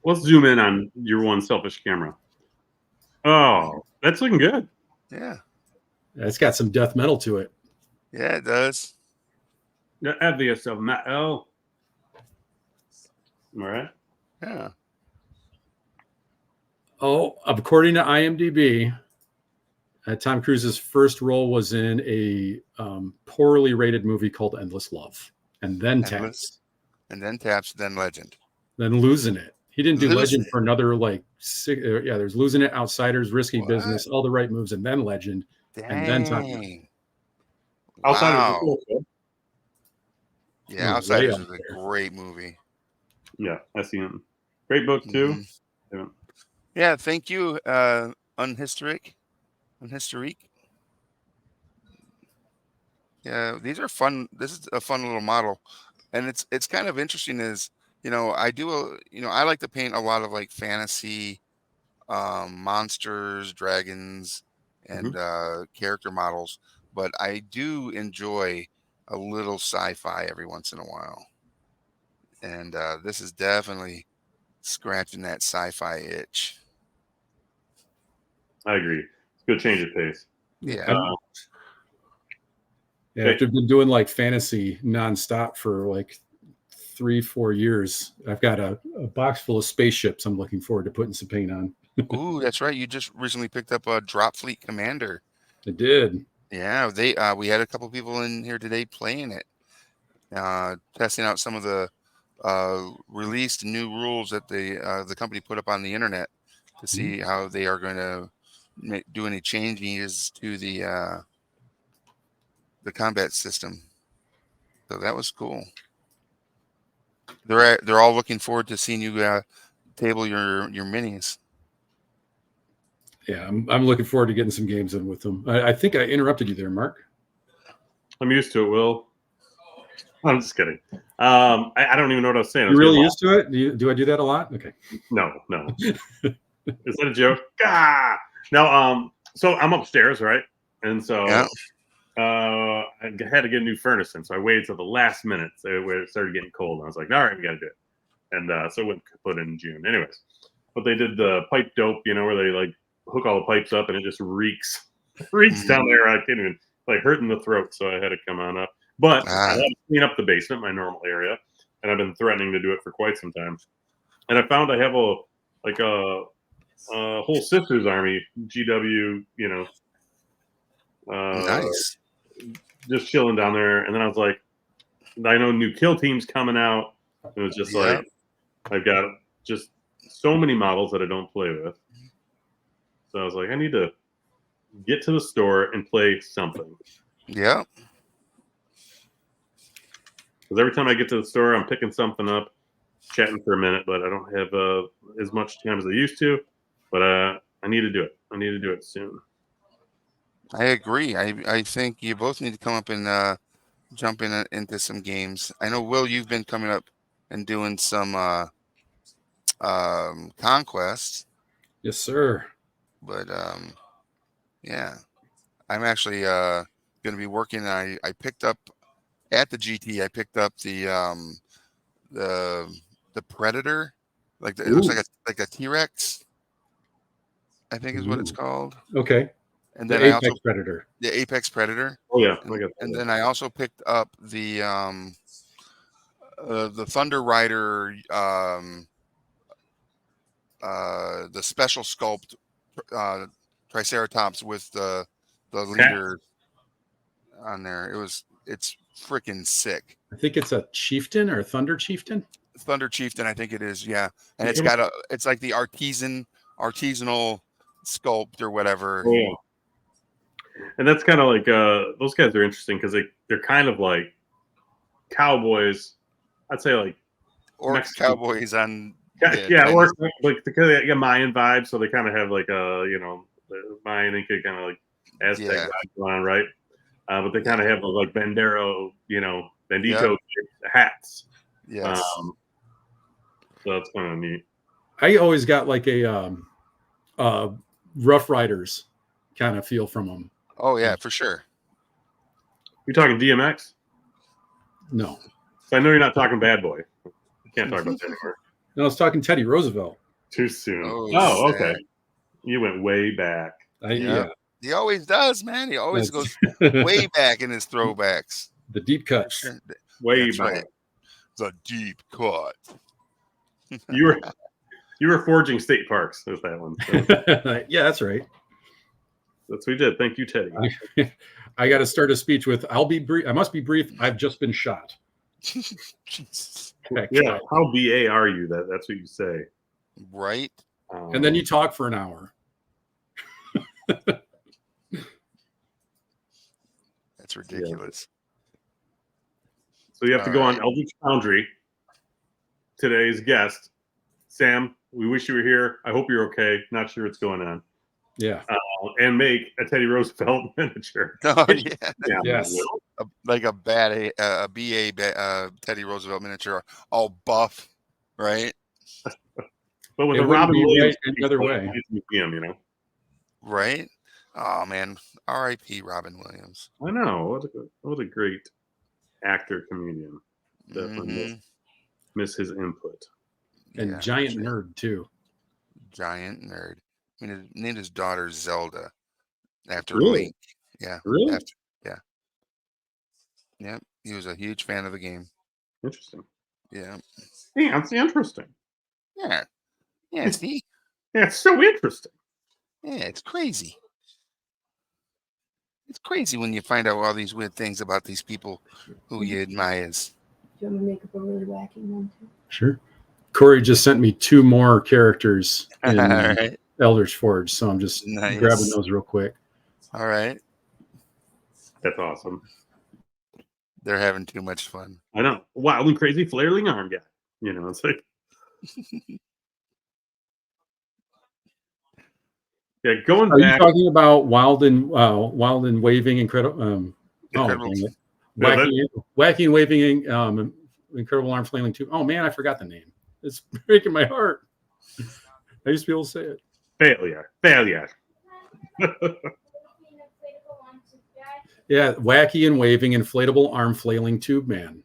Let's zoom in on your one selfish camera. Oh, that's looking good. Yeah. It's got some death metal to it. Yeah, it does. The obvious of metal. All right. Yeah. Oh, according to IMDb, Tom Cruise's first role was in a poorly rated movie called Endless Love, and then Taps. And then Taps, then Legend. Then Losing It. He didn't do Losing Legend It. for another like six, yeah. There's Losing It, Outsiders, Risky What? Business, All the Right Moves, and then Legend, and then Top Gun. Dang. Outside of the Wow. cool show. Yeah, Oh, way Outsiders up is a there. great movie. Yeah, I seen it. Great book too. Mhm. Yeah. Yeah, thank you, Unhistoric. Yeah, these are fun. This is a fun little model, and it's kind of interesting. Is I like to paint a lot of like fantasy, monsters, dragons, and character models, but I do enjoy a little sci-fi every once in a while, and this is definitely scratching that sci-fi itch. I agree. It's a good change of pace. Yeah. Yeah, after been doing like fantasy nonstop for like 3-4 years, I've got a box full of spaceships I'm looking forward to putting some paint on. Ooh, that's right. You just recently picked up a Drop Fleet Commander. I did. Yeah, we had a couple people in here today playing it, testing out some of the released new rules that the company put up on the internet to see how they are going to do any changes to the combat system. So that was cool. They're all looking forward to seeing you table your minis. Yeah, I'm looking forward to getting some games in with them. I think I interrupted you there, Mark. I'm used to it, Will. I'm just kidding. I don't even know what I was saying. I You're was really getting used to it? Do I do that a lot? Okay. lost. No. Is that a joke? Ah! No. So I'm upstairs, right? And so Yeah. I had to get a new furnace in, so I waited till the last minute where it started getting cold. And I was like, all right, we got to do it. And so it went put in June. Anyways, but they did the pipe dope, where they like hook all the pipes up and it just reeks down there. I can't even hurting the throat, so I had to come on up. But I had to clean up the basement, my normal area, and I've been threatening to do it for quite some time. And I found I have a whole Sisters Army GW, Nice. just chilling down there. And then I was like, I know new kill team's coming out. It was just like, I've got just so many models that I don't play with. So I was like, I need to get to the store and play something. Yeah. Because every time I get to the store, I'm picking something up, chatting for a minute, but I don't have as much time as I used to. But I need to do it. I need to do it soon. I agree. I think you both need to come up and jump into some games. I know, Will, you've been coming up and doing some conquests. Yes, sir. But yeah, I'm actually going to be working. I picked up at the GT. I picked up the Predator, it looks like a T-Rex, I think is what it's called. Okay. And The then Apex Predator. The Apex Predator. Oh yeah, and then I also picked up the Thunder Rider, the special sculpt Triceratops with the leader on there. It's freaking sick. I think it's a Chieftain or Thunder Chieftain. Thunder Chieftain, I think it is. Yeah, and it's like the artisanal sculpt or whatever. Oh, yeah. And that's kind of like those guys are interesting because they're kind of like cowboys. I'd say like or Mexican cowboys on. Or like they got Mayan vibes, so they kind of have like the Mayan Inca kind of like Aztec vibes going on, right? But they kind of have like Bandito hats. Yes. So that's kind of neat. I always got like a Rough Riders kind of feel from them. Oh yeah, for sure. You talking DMX? No. So I know you're not talking Bad Boy. You can't talk about that anymore. No, I was talking Teddy Roosevelt. Too soon. Oh okay. You went way back. Yeah. He always does, man. He always goes way back in his throwbacks. The deep cuts. Sure. Way back. Right. The deep cut. You were forging state parks with that one. So. Yeah, that's right. That's what we did. Thank you, Teddy. I got to start a speech with, I'll be brief. I must be brief. I've just been shot. Yeah. How BA are you? That's what you say. Right? And then you talk for an hour. That's ridiculous. So you have to All go right. on Eldritch Foundry. Today's guest, Sam. We wish you were here. I hope you're okay. Not sure what's going on. Yeah. And make a Teddy Roosevelt miniature. Oh, yeah. Yeah, Yes. Like a BA Teddy Roosevelt miniature, all buff, right? But with It a wouldn't Robin be Williams right any other way. museum, you know. Right? Oh man, R.I.P. Robin Williams. I know. What a great actor comedian. Definitely Mhm. miss his input. And Yeah, giant for sure. nerd too. Giant nerd. I mean, he named his daughter Zelda after Really? Link. Yeah. Really? After, yeah. He was a huge fan of the game. Interesting. Yeah. Yeah, it's interesting. Yeah. Yeah. See? Yeah, it's so interesting. Yeah, it's crazy. It's crazy when you find out all these weird things about these people who you admire. Do you want me to make up a really wacky one too? Sure. Corey just sent me 2 more characters in All right. Eldritch Forge, so I'm just Nice. grabbing those real quick. All right. That's awesome. They're having too much fun. I know. Wild and crazy flailing arm guy. You know, it's like yeah, going Are you back. talking about wild and waving incredible? Incredible. Dang it. Yeah, Wacky and waving incredible arm flailing too. Oh man, I forgot the name. It's breaking my heart. I used to be able to say it. Failure. Yeah, wacky and waving inflatable arm flailing tube man.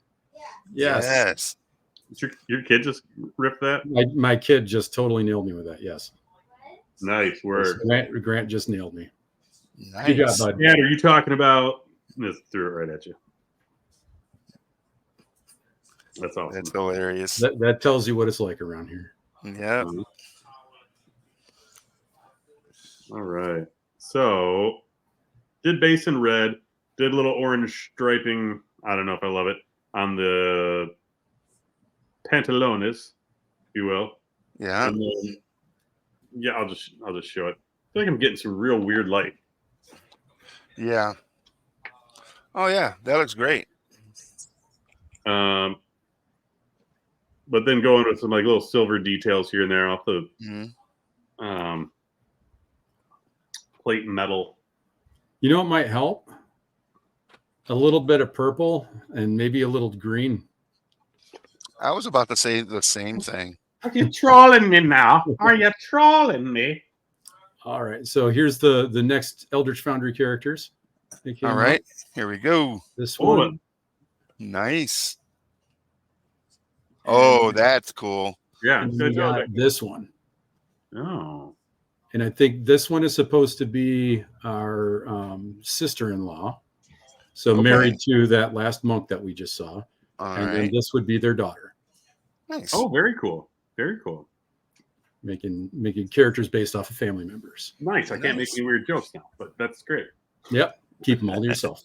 Yes. Yes. Did your kid just ripped that? My kid just totally nailed me with that. Yes. Nice word. Grant just nailed me. Nice. Good job, bud. Dad, are you talking about? Just threw it right at you. That's awesome. That's hilarious. That tells you what it's like around here. Yeah. All right. So, did base in red, did a little orange striping. I don't know if I love it on the pantalones, if you will. Yeah. And then, yeah, I'll just show it. I feel like I'm getting some real weird light. Yeah. Oh yeah, that looks great. But then going with some like little silver details here and there off the Mhm. plate metal. You know what might help? A little bit of purple and maybe a little green. I was about to say the same thing. Are you trolling me now? Are you trolling me? All right. So here's the next Eldritch Foundry characters. They came All out. right, here we go. This Oh, one. Nice. Oh, that's cool. Yeah. And Good we job. got this one. Oh. And I think this one is supposed to be our sister-in-law. So Okay. married to that last monk that we just saw. All And then right. this would be their daughter, Nice. Oh, very cool. Very cool. making characters based off of family members. Nice. I can't make Nice. any weird jokes now, but that's great. Yep. Keep them all to yourself.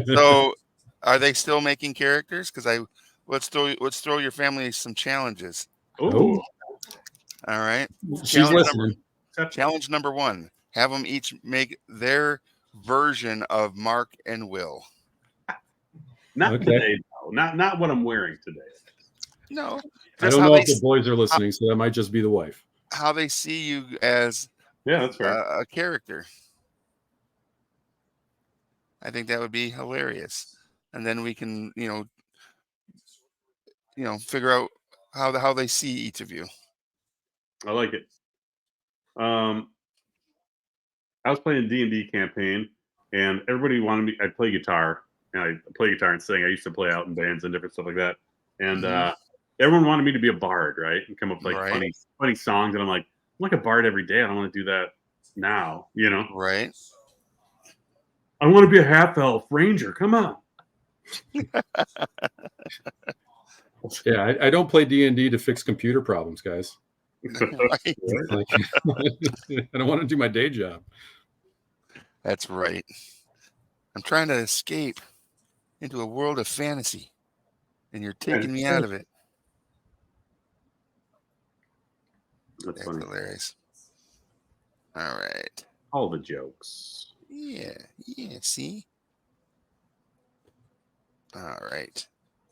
So, are they still making characters? Because let's throw your family some challenges. Oh, All right. She's Challenge listening. Challenge number 1: have them each make their version of Mark and Will. not Okay. today. No. Not what I'm wearing today. No, I just don't know if the boys are listening, so that might just be the wife. how they see you as Yeah, that's fair. a character. I think that would be hilarious, and then we can, figure out how they see each of you. I like it. I was playing a D&D campaign, and everybody wanted me. I play guitar, and I play guitar and sing. I used to play out in bands and different stuff like that. And everyone wanted me to be a bard, right, and come up with like Right. funny songs. And I'm like a bard every day. I don't want to do that now. You know, Right. I want to be a half elf ranger. Come on. Yeah, I don't play D&D to fix computer problems, guys. Right. Like, I don't want to do my day job. That's right. I'm trying to escape into a world of fantasy, and you're taking me out of it. That's That's funny. hilarious. All right. All the jokes. Yeah. See. All right.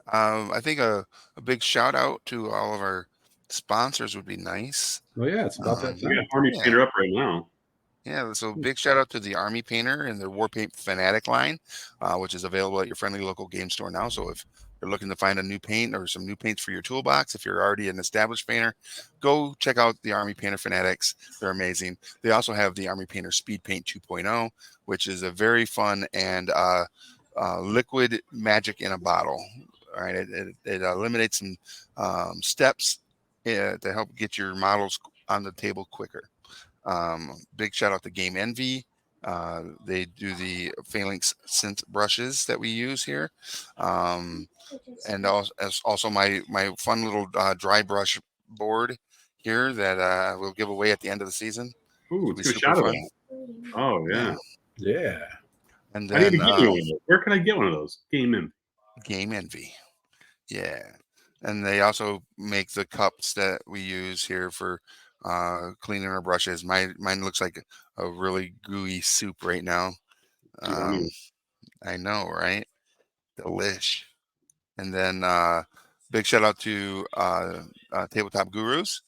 I think a big shout out to all of our sponsors would be nice. Oh yeah, it's about that Um, We got time. Army Yeah. Painter up right now. Yeah, so big shout out to the Army Painter and their Warpaint Fanatic line, which is available at your friendly local game store now. So if you're looking to find a new paint or some new paints for your toolbox, if you're already an established painter, go check out the Army Painter Fanatics. They're amazing. They also have the Army Painter Speed Paint 2.0, which is a very fun and liquid magic in a bottle. All right, it eliminates some steps to help get your models on the table quicker. Big shout out to Game Envy. They do the Phalanx scent brushes that we use here. And also my fun little dry brush board here that we'll give away at the end of the season. Ooh, It'll be let's get a super shot of fun. that. Oh, yeah. Yeah. And I need to then get one of those. Where can I get one of those? Game in. Game Envy. Yeah. And they also make the cups that we use here for cleaning our brushes. Mine looks like a really gooey soup right now. Yummy. I know, right? Delish. And then big shout out to Tabletop Gurus,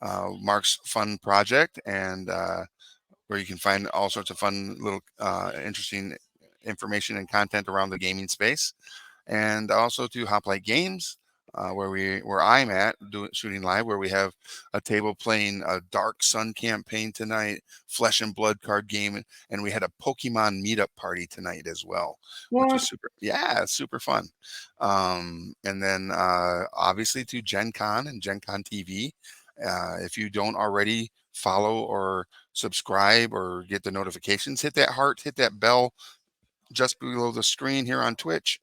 Mark's fun project, and where you can find all sorts of fun little interesting information and content around the gaming space. And also to Hoplite Games, where I'm at shooting live, where we have a table playing a Dark Sun campaign tonight, Flesh and Blood card game, and we had a Pokemon meetup party tonight as well, which was super fun. And then obviously to Gen Con and Gen Con TV. If you don't already follow or subscribe or get the notifications, hit that heart, hit that bell just below the screen here on Twitch.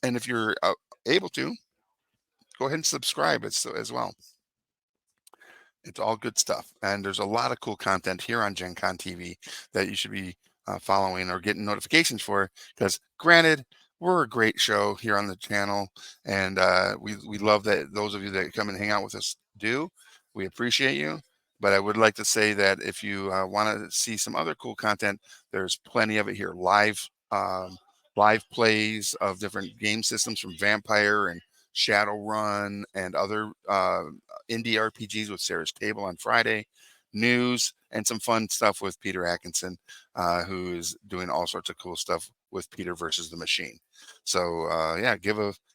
And if you're able to, go ahead and subscribe as well. It's all good stuff. And there's a lot of cool content here on Gen Con TV that you should be following or getting notifications for. Because granted, we're a great show here on the channel. And we love that those of you that come and hang out with us do. We appreciate you. But I would like to say that if you want to see some other cool content, there's plenty of it here. Live plays of different game systems from Vampire and Shadowrun and other indie RPGs with Sarah's Table on Friday, news, and some fun stuff with Peter Atkinson, who is doing all sorts of cool stuff with Peter versus the Machine. So yeah,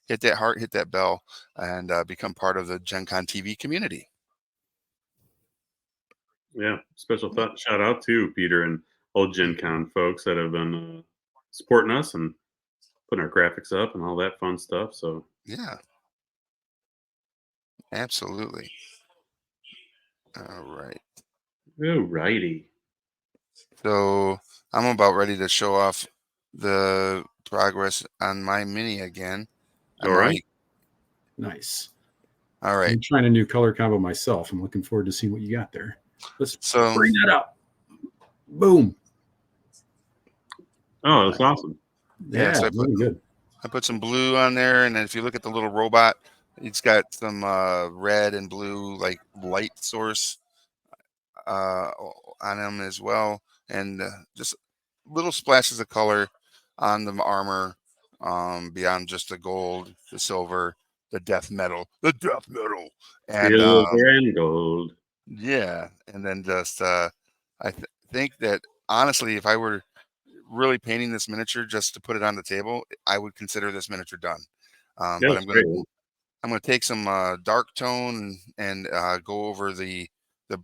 hit that heart, hit that bell, and become part of the Gen Con TV community. Yeah, special shout out to Peter and all Gen Con folks that have been supporting us and putting our graphics up and all that fun stuff. So yeah, absolutely. All right. Alrighty. So I'm about ready to show off the progress on my mini again. All right. Nice. All right. I'm trying a new color combo myself. I'm looking forward to seeing what you got there. Let's So bring that up. Boom. Oh, that's awesome. Yeah, so really good. I put some blue on there, and then if you look at the little robot, it's got some red and blue like light source on them as well, and just little splashes of color on the armor beyond just the gold, the silver, the death metal, and Silver and gold. yeah, and then just think that honestly, if I were really painting this miniature just to put it on the table, I would consider this miniature done. But I'm gonna take some dark tone and go over the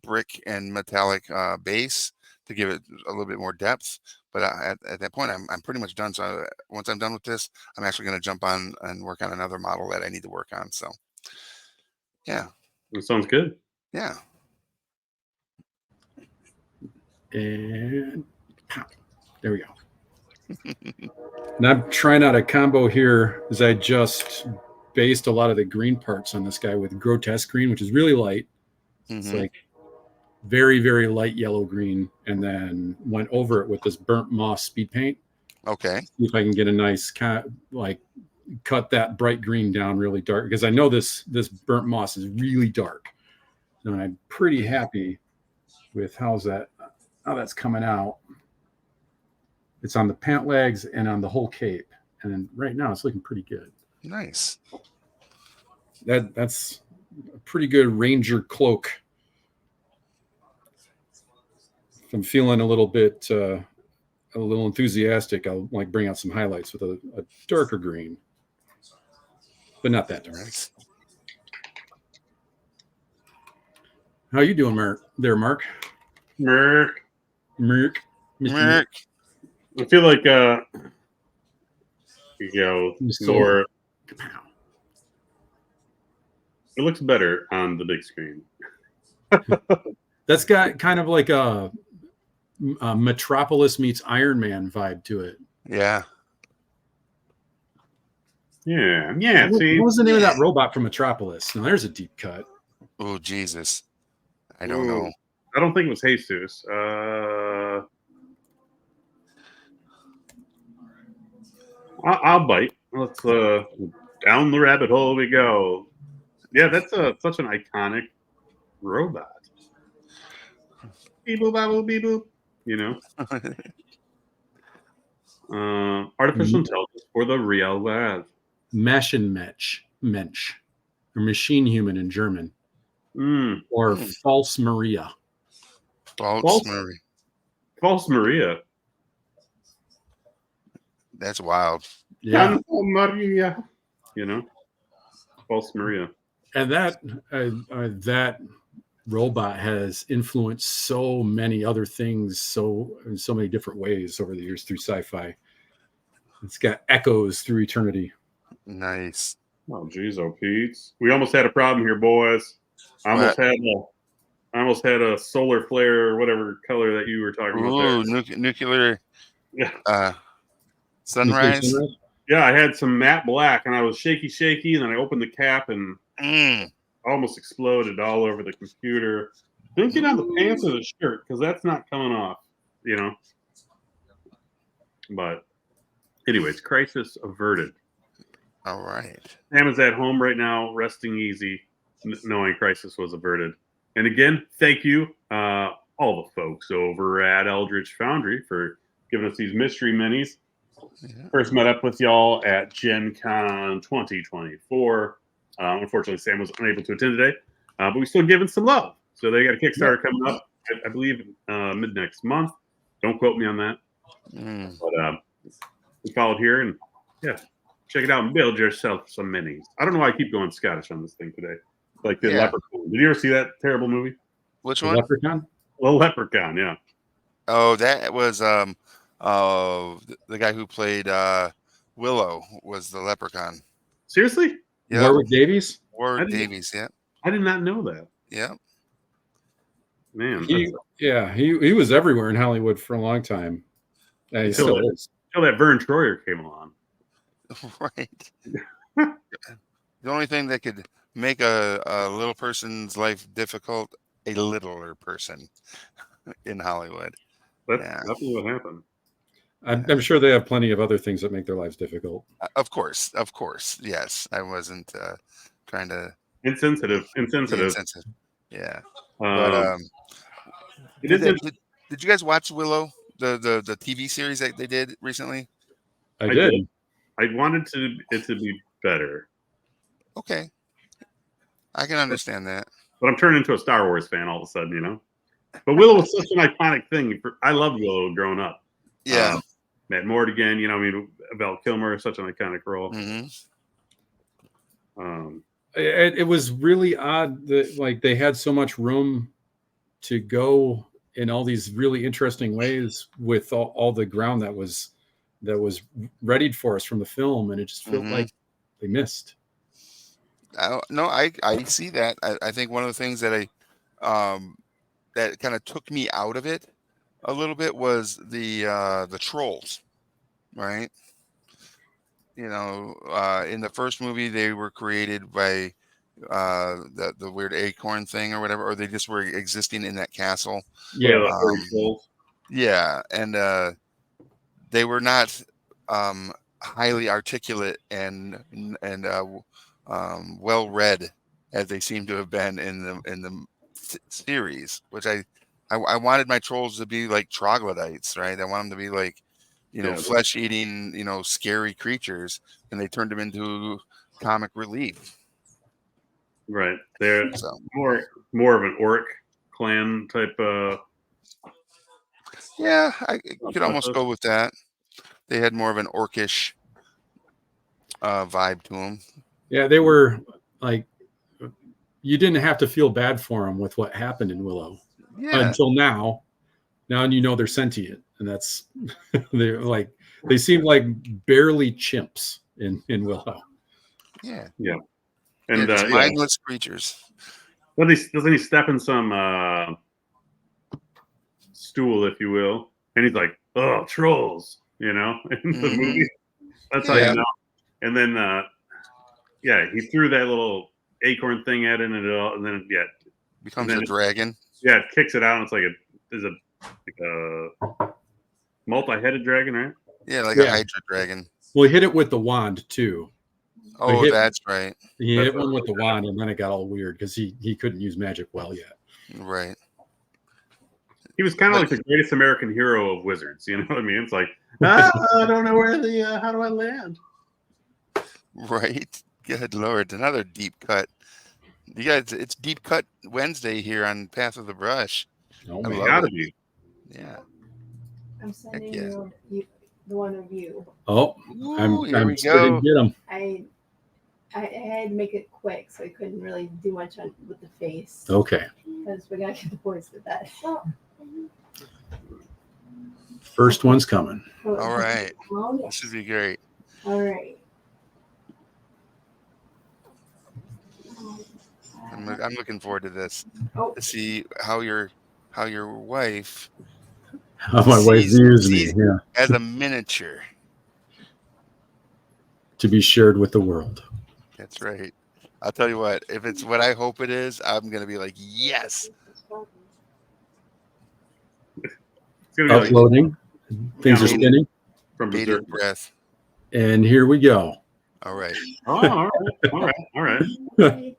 brick and metallic base to give it a little bit more depth. But at that point, I'm pretty much done. So once I'm done with this, I'm actually going to jump on and work on another model that I need to work on. So yeah, That sounds good. yeah. And pop. There we go. And I'm trying out a combo here as I just based a lot of the green parts on this guy with grotesque green, which is really light. It's like very, very light yellow green, and then went over it with this burnt moss speed paint. Okay. See if I can get a nice cut that bright green down really dark, because I know this burnt moss is really dark. And I'm pretty happy with how that's coming out. It's on the pant legs and on the whole cape. And right now it's looking pretty good. Nice. That's a pretty good Ranger cloak. If I'm feeling a little enthusiastic, I'll like bring out some highlights with a darker green, but not that dark. Nice. How you doing, Mark? Mark? Merc. Merk. Mr. Merc. I feel like more. It looks better on the big screen. That's got kind of like a Metropolis meets Iron Man vibe to it. Yeah. Yeah. What was the name of that robot from Metropolis? Now there's a deep cut. Oh, Jesus. I don't know. I don't think it was Jesus. I'll bite. Let's down the rabbit hole we go. Yeah, that's such an iconic robot. Beep boop, baboo, beep boop. Artificial intelligence for the real world. Mensch, or machine human in German, or false Maria. False Maria. False Maria. That's wild. Yeah, Maria. False Maria. And that robot has influenced so many other things in so many different ways over the years through sci-fi. It's got echoes through eternity. Nice. Oh, geez, Pete. We almost had a problem here, boys. I almost had a solar flare or whatever color that you were talking about there. Nuclear Yeah. sunrise. Yeah, I had some matte black, and I was shaky, and then I opened the cap and almost exploded all over the computer. Didn't get on the pants of the shirt because that's not coming off, But anyways, crisis averted. All right. Sam is at home right now, resting easy, knowing crisis was averted. And again, thank you, all the folks over at Eldritch Foundry for giving us these mystery minis. Yeah. First met up with y'all at Gen Con 2024. Unfortunately, Sam was unable to attend today, but we still giving some love. So they got a Kickstarter coming up, I believe, mid next month. Don't quote me on that. But we followed here and check it out and build yourself some minis. I don't know why I keep going Scottish on this thing today. Like the Leprechaun. Did you ever see that terrible movie? Which one? Leprechaun? Well, Leprechaun, yeah. Oh, that was the guy who played Willow was the Leprechaun. Seriously? Yeah. Warwick Davies? Warwick Davies, yeah. I did not know that. Yeah. Man. He was everywhere in Hollywood for a long time. Yeah, he still is. Until that Vern Troyer came along. Right. The only thing that could make a little person's life difficult, a littler person in Hollywood. That's definitely what happened. I'm sure they have plenty of other things that make their lives difficult. Of course. Yes. I wasn't trying to... Insensitive. Yeah. Did you guys watch Willow, the TV series that they did recently? I did. I wanted it to be better. Okay. I can understand that. But I'm turning into a Star Wars fan all of a sudden, But Willow was such an iconic thing. I loved Willow growing up. Yeah. Matt Mortigan, Val Kilmer is such an iconic role. Mm-hmm. It was really odd that they had so much room to go in all these really interesting ways with all the ground that was readied for us from the film, and it just felt like they missed. No, I see that. I think one of the things that that kind of took me out of it a little bit was the trolls, right? In the first movie, they were created by the weird acorn thing or whatever, or they just were existing in that castle. Yeah, and they were not highly articulate and well read as they seem to have been in the series, which I wanted my trolls to be like troglodytes, right? I want them to be like, Yeah. flesh eating, scary creatures, and they turned them into comic relief. Right. They're So more of an orc clan type. yeah, I could almost go with that. They had more of an orcish vibe to them. Yeah, they were like, you didn't have to feel bad for them with what happened in Willow Yeah, until now. Now you know they're sentient, and that's they're like they seem like barely chimps in Willow. yeah, And just yeah, mindless creatures. doesn't he step in some stool, if you will? And he's like, "Oh, trolls," in the Mhm. movie. That's how Yeah. you know. And then, he threw that little acorn thing at it, and then Becomes and then a dragon. it kicks it out, and it's like a multi-headed dragon, right? Yeah, like a Yeah. Hydra dragon. Well, he hit it with the wand too. Oh, hit- that's right. He hit one with the wand, and then it got all weird because he couldn't use magic well yet. Right. He was kind of like the greatest American hero of wizards. You know what I mean? It's like, I don't know how do I land? Right. Good Lord. Another deep cut. You guys, it's Deep Cut Wednesday here on Path of the Brush. Oh, I man. love Gotta it. be. Yeah. I'm sending yeah. you the one of you. Oh, Ooh, here I'm we starting go. to get him. I had to make it quick, so I couldn't really do much with the face Okay. because we gotta get the boys to bed. First one's coming. All right. Oh This yes. should be great. All right. I'm looking forward to this. Oh, To see how your wife How my wife views me, yeah, as a miniature. to be shared with the world. That's right. I'll tell you what, if it's what I hope it is, I'm gonna be like, yes. It's gonna be like Uploading. Things are Yeah. spinning. from Berserk. Bated breath. And here we go. All right. Oh, all right.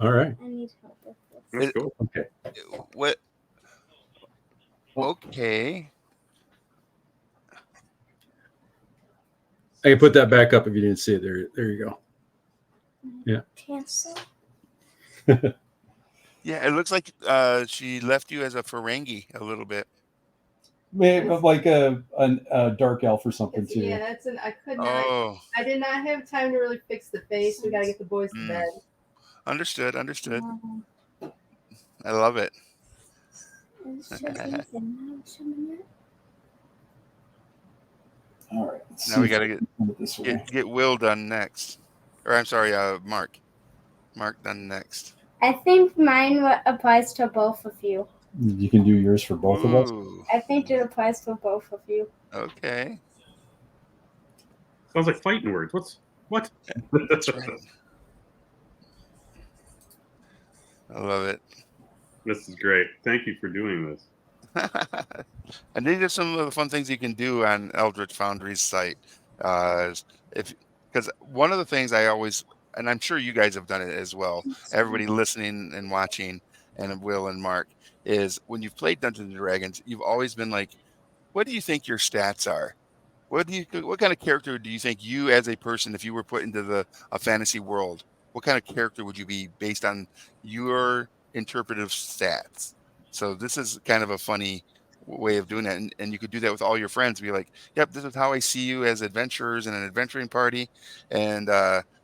All right. I need help with this. That's cool. Okay. What? Okay. I can put that back up if you didn't see it. There you go. Cancel. Yeah, it looks like she left you as a Ferengi a little bit. Maybe like a dark elf or something too. yeah, that's an. I could not. Oh, I did not have time to really fix the face. We gotta get the boys to bed. understood. I love it. All right. Now we got to this way. get Will done next. Or I'm sorry, Mark. Mark done next. I think mine applies to both of you. You can do yours for both of us. Ooh, I think it applies to both of you. okay. Sounds like fighting words. What? That's right. I love it. This is great. Thank you for doing this. And these are some of the fun things you can do on Eldritch Foundry's site. Because one of the things I always, and I'm sure you guys have done it as well, everybody listening and watching, and Will and Mark, is when you've played Dungeons and Dragons, you've always been like, what do you think your stats are? What kind of character do you think you as a person, if you were put into a fantasy world, what kind of character would you be based on your interpretive stats? So this is kind of a funny way of doing that. And you could do that with all your friends. Be like, yep, this is how I see you as adventurers in an adventuring party. And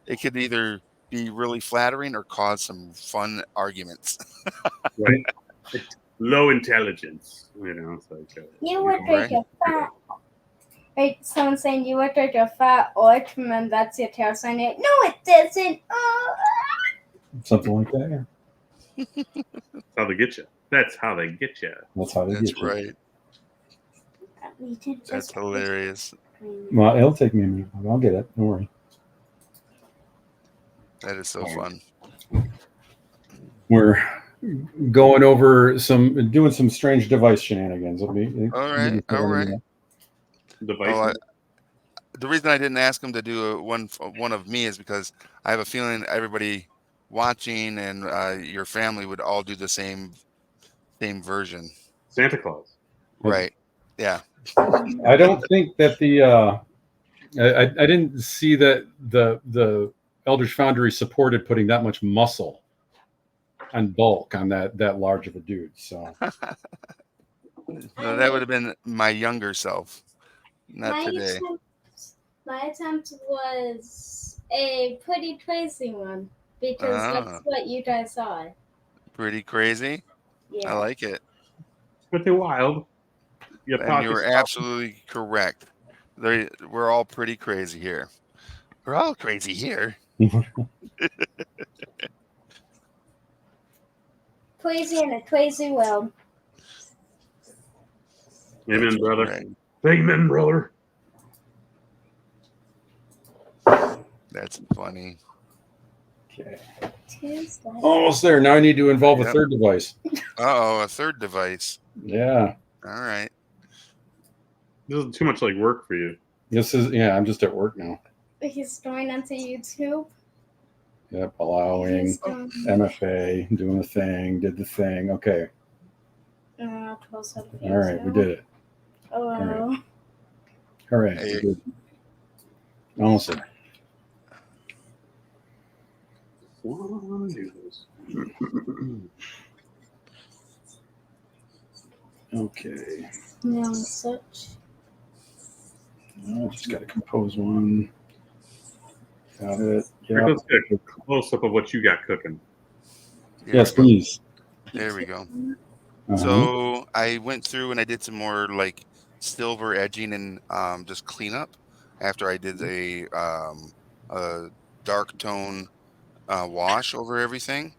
it could either be really flattering or cause some fun arguments. Right. Low intelligence. It's like You would Right. take a fat. Like someone saying you would take a fat orc, and that's your tail sign. No, it doesn't. Oh. Something like that. Yeah. that's how they get you. That's how they get you. That's how they That's get you. right. We did That's just hilarious. Well, it'll take me a minute. I'll get it. Don't worry. That is so fun. We're going over doing some strange device shenanigans. All right. Device. The reason I didn't ask him to do one of me is because I have a feeling everybody watching, and your family would all do the same version. Santa Claus. Right. Yeah. I don't think that I didn't see that the Eldritch Foundry supported putting that much muscle and bulk on that large of a dude. So No, that would have been my younger self, not my today. attempt was a pretty crazy one because Ah. that's what you guys saw. Pretty crazy. Yeah. I like it. Pretty wild. You And you were absolutely correct. We're all pretty crazy here. We're all crazy here. Crazy in a crazy world. Amen, brother. Right. Amen, brother. That's funny. okay, Tuesday. almost there. Now I need to involve a Yep. third device. A third device. Yeah, All right. This is too much like work for you. I'm just at work now. He's going onto YouTube. Yep, allowing He's going, MFA, doing the thing, did the thing. Okay, close up all right, we did it. Oh, right. All right, Hey. good. Almost there. Wanna do this. Okay, no such. just got to compose one. Got it. Rick, Yeah. let's get a close up of what you got cooking. Here Yes, we go. please. There we go. Uh-huh. So I went through and I did some more like silver edging and just cleanup after I did a dark tone wash over everything,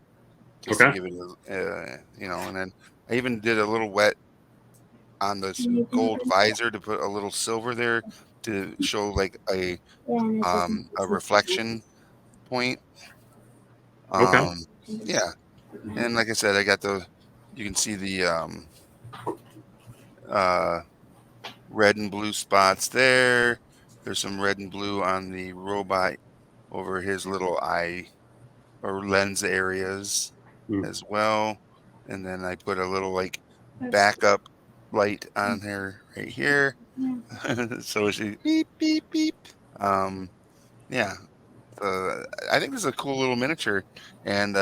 just to Okay. give it a and then I even did a little wet on this gold visor to put a little silver there to show like a reflection point. Okay. Yeah, and like I said, I got you can see the red and blue spots there. There's some red and blue on the robot over his little eye or lens areas as well. And then I put a little like backup light on here right here. So she beep beep beep. Yeah. I think this is a cool little miniature, and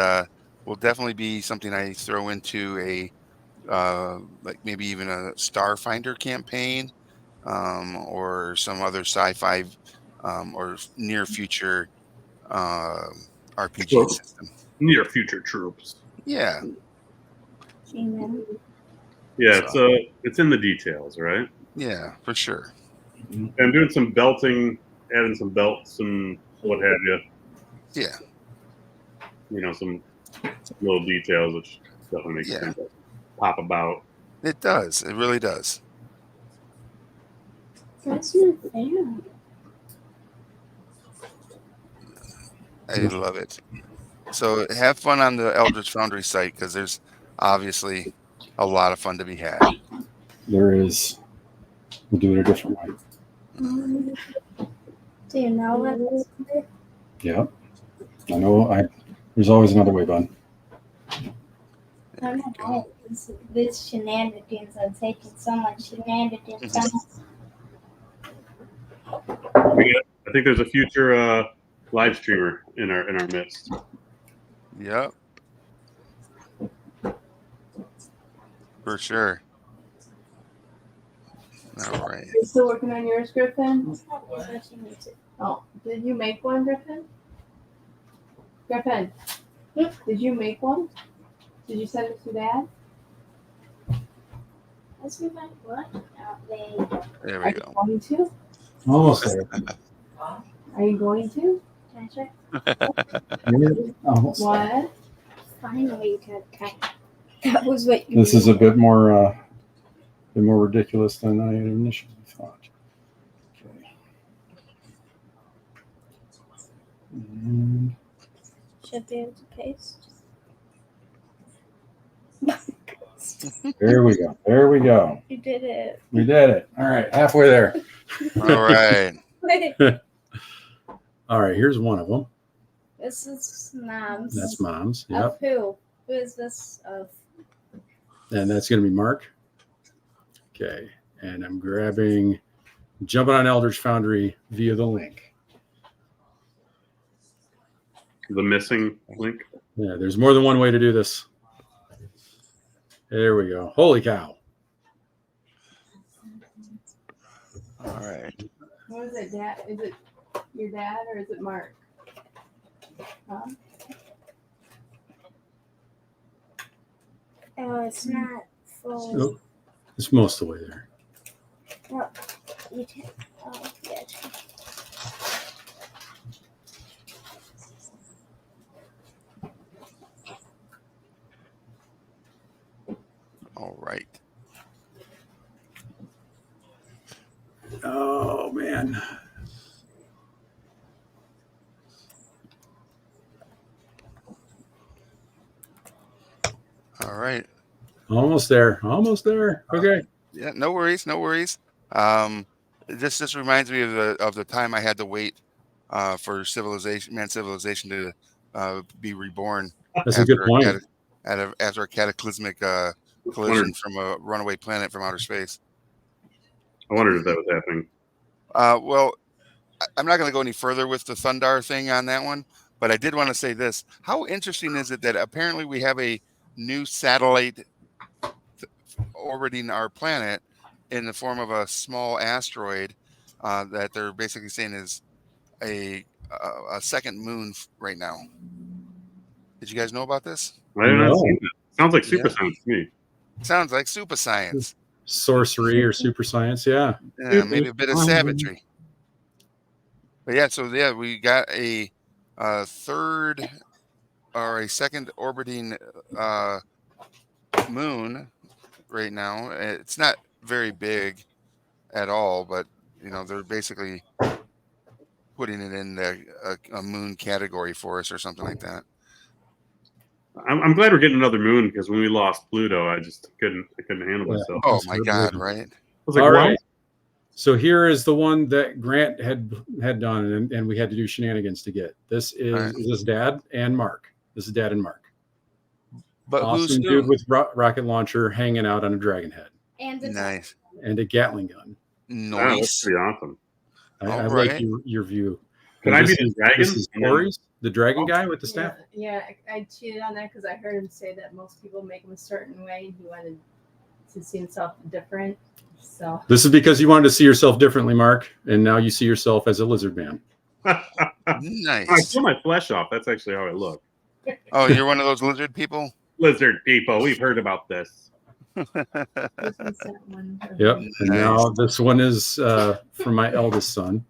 will definitely be something I throw into a like maybe even a Starfinder campaign, or some other sci-fi or near future RPG Well- system. Near future troops. Yeah, Yeah, So- it's in the details, right? yeah, for sure. I'm doing some belting, adding some belts and what have you. Yeah, Some little details, which definitely makes Yeah. things pop about. it does. It really does. That's not fair. I love it. So have fun on the Eldritch Foundry site because there's obviously a lot of fun to be had. There is. We'll do it a different way. Do you know what? Yeah. I know. There's always another way, bud. I don't know. These shenanigans are taking so much shenanigans. I think there's a future live streamer in our midst. Yep. For sure. All right. Are you still working on yours, Griffin? Oh, did you make one, Griffin? Griffin, did you make one? Did you send it to Dad? Let's be like, what? There you go. There Are we you go. going to? Almost there. Are you going to? Can I check? Almost there. What? Finally, you got that was what you This is a bit more ridiculous than I initially thought. Okay. And should be able to paste. there we go. There we go. You did it. We did it. All right. Halfway there. All right. All right. Here's one of them. This is mom's. That's mom's. Yep. Of who? Who is this of? And that's going to be Mark. Okay. And I'm jumping on Eldritch Foundry via the link. The missing link. Yeah, there's more than one way to do this. There we go. Holy cow. All right. What is it, Dad? Is it your dad or is it Mark? Huh? Oh, it's not full. Nope. It's most of the way there. You can, oh, yeah. All right. Oh, man. All right. Almost there. Almost there. Okay. Yeah, no worries, no worries. This just reminds me of the time I had to wait for man's civilization to be reborn. That's a good point. After a cataclysmic collision from a runaway planet from outer space. I wondered if that was happening. Well, I'm not going to go any further with the Thundar thing on that one, but I did want to say this. How interesting is it that apparently we have a new satellite orbiting our planet in the form of a small asteroid that they're basically saying is a second moon right now. Did you guys know about this? I did not No. see that. Sounds like super Yeah. science to me. Sounds like super science. Sorcery or super science. Yeah. Yeah, maybe a bit of savagery. But yeah, so yeah, we got a third or a second orbiting moon right now. It's not very big at all, but you know they're basically putting it in a moon category for us or something like that. I'm glad we're getting another moon because when we lost Pluto, I just couldn't handle Yeah. myself. Oh my God! Right? I was like, All wow. right. So here is the one that Grant had done, and we had to do shenanigans to get. This is Right. This is Dad and Mark. This is Dad and Mark. But who's Awesome dude with rocket launcher hanging out on a dragon head And it's nice? and a Gatling gun. Wow, that's Nice. pretty awesome. I All like right. your view. Can And I be this the is- dragon? This is Corey's, the dragon Oh. guy with the staff. Yeah, I cheated on that because I heard him say that most people make him a certain way. He wanted to see himself different. So This is because you wanted to see yourself differently, Mark, and now you see yourself as a lizard man. I Nice. pull my flesh off. That's actually how I look. Oh, you're one of those lizard people? Lizard people, we've heard about this. this was that one. Yep. And Nice. now this one is from my eldest son,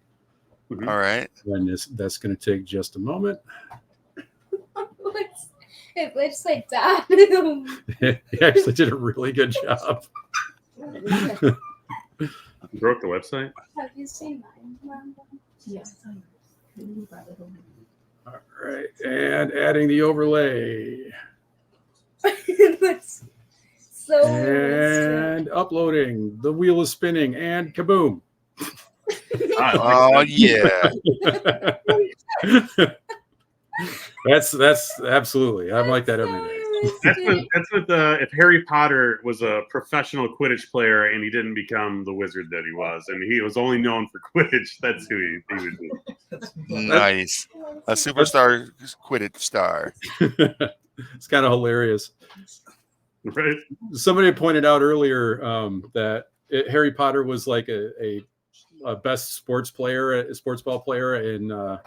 All right. and that's going to take just a moment. It looks like Dad. He actually did a really good job. You broke the website? Have you seen mine, Mom? Yes. All right, and adding the overlay It looks so realistic. and uploading. The wheel is spinning, and kaboom! Oh yeah. That's absolutely. I'm like that every day. That's what if Harry Potter was a professional Quidditch player and he didn't become the wizard that he was, and he was only known for Quidditch, that's who he would be. Nice. A superstar Quidditch star. It's kind of hilarious. Right? Somebody pointed out earlier that Harry Potter was like a best sports ball player in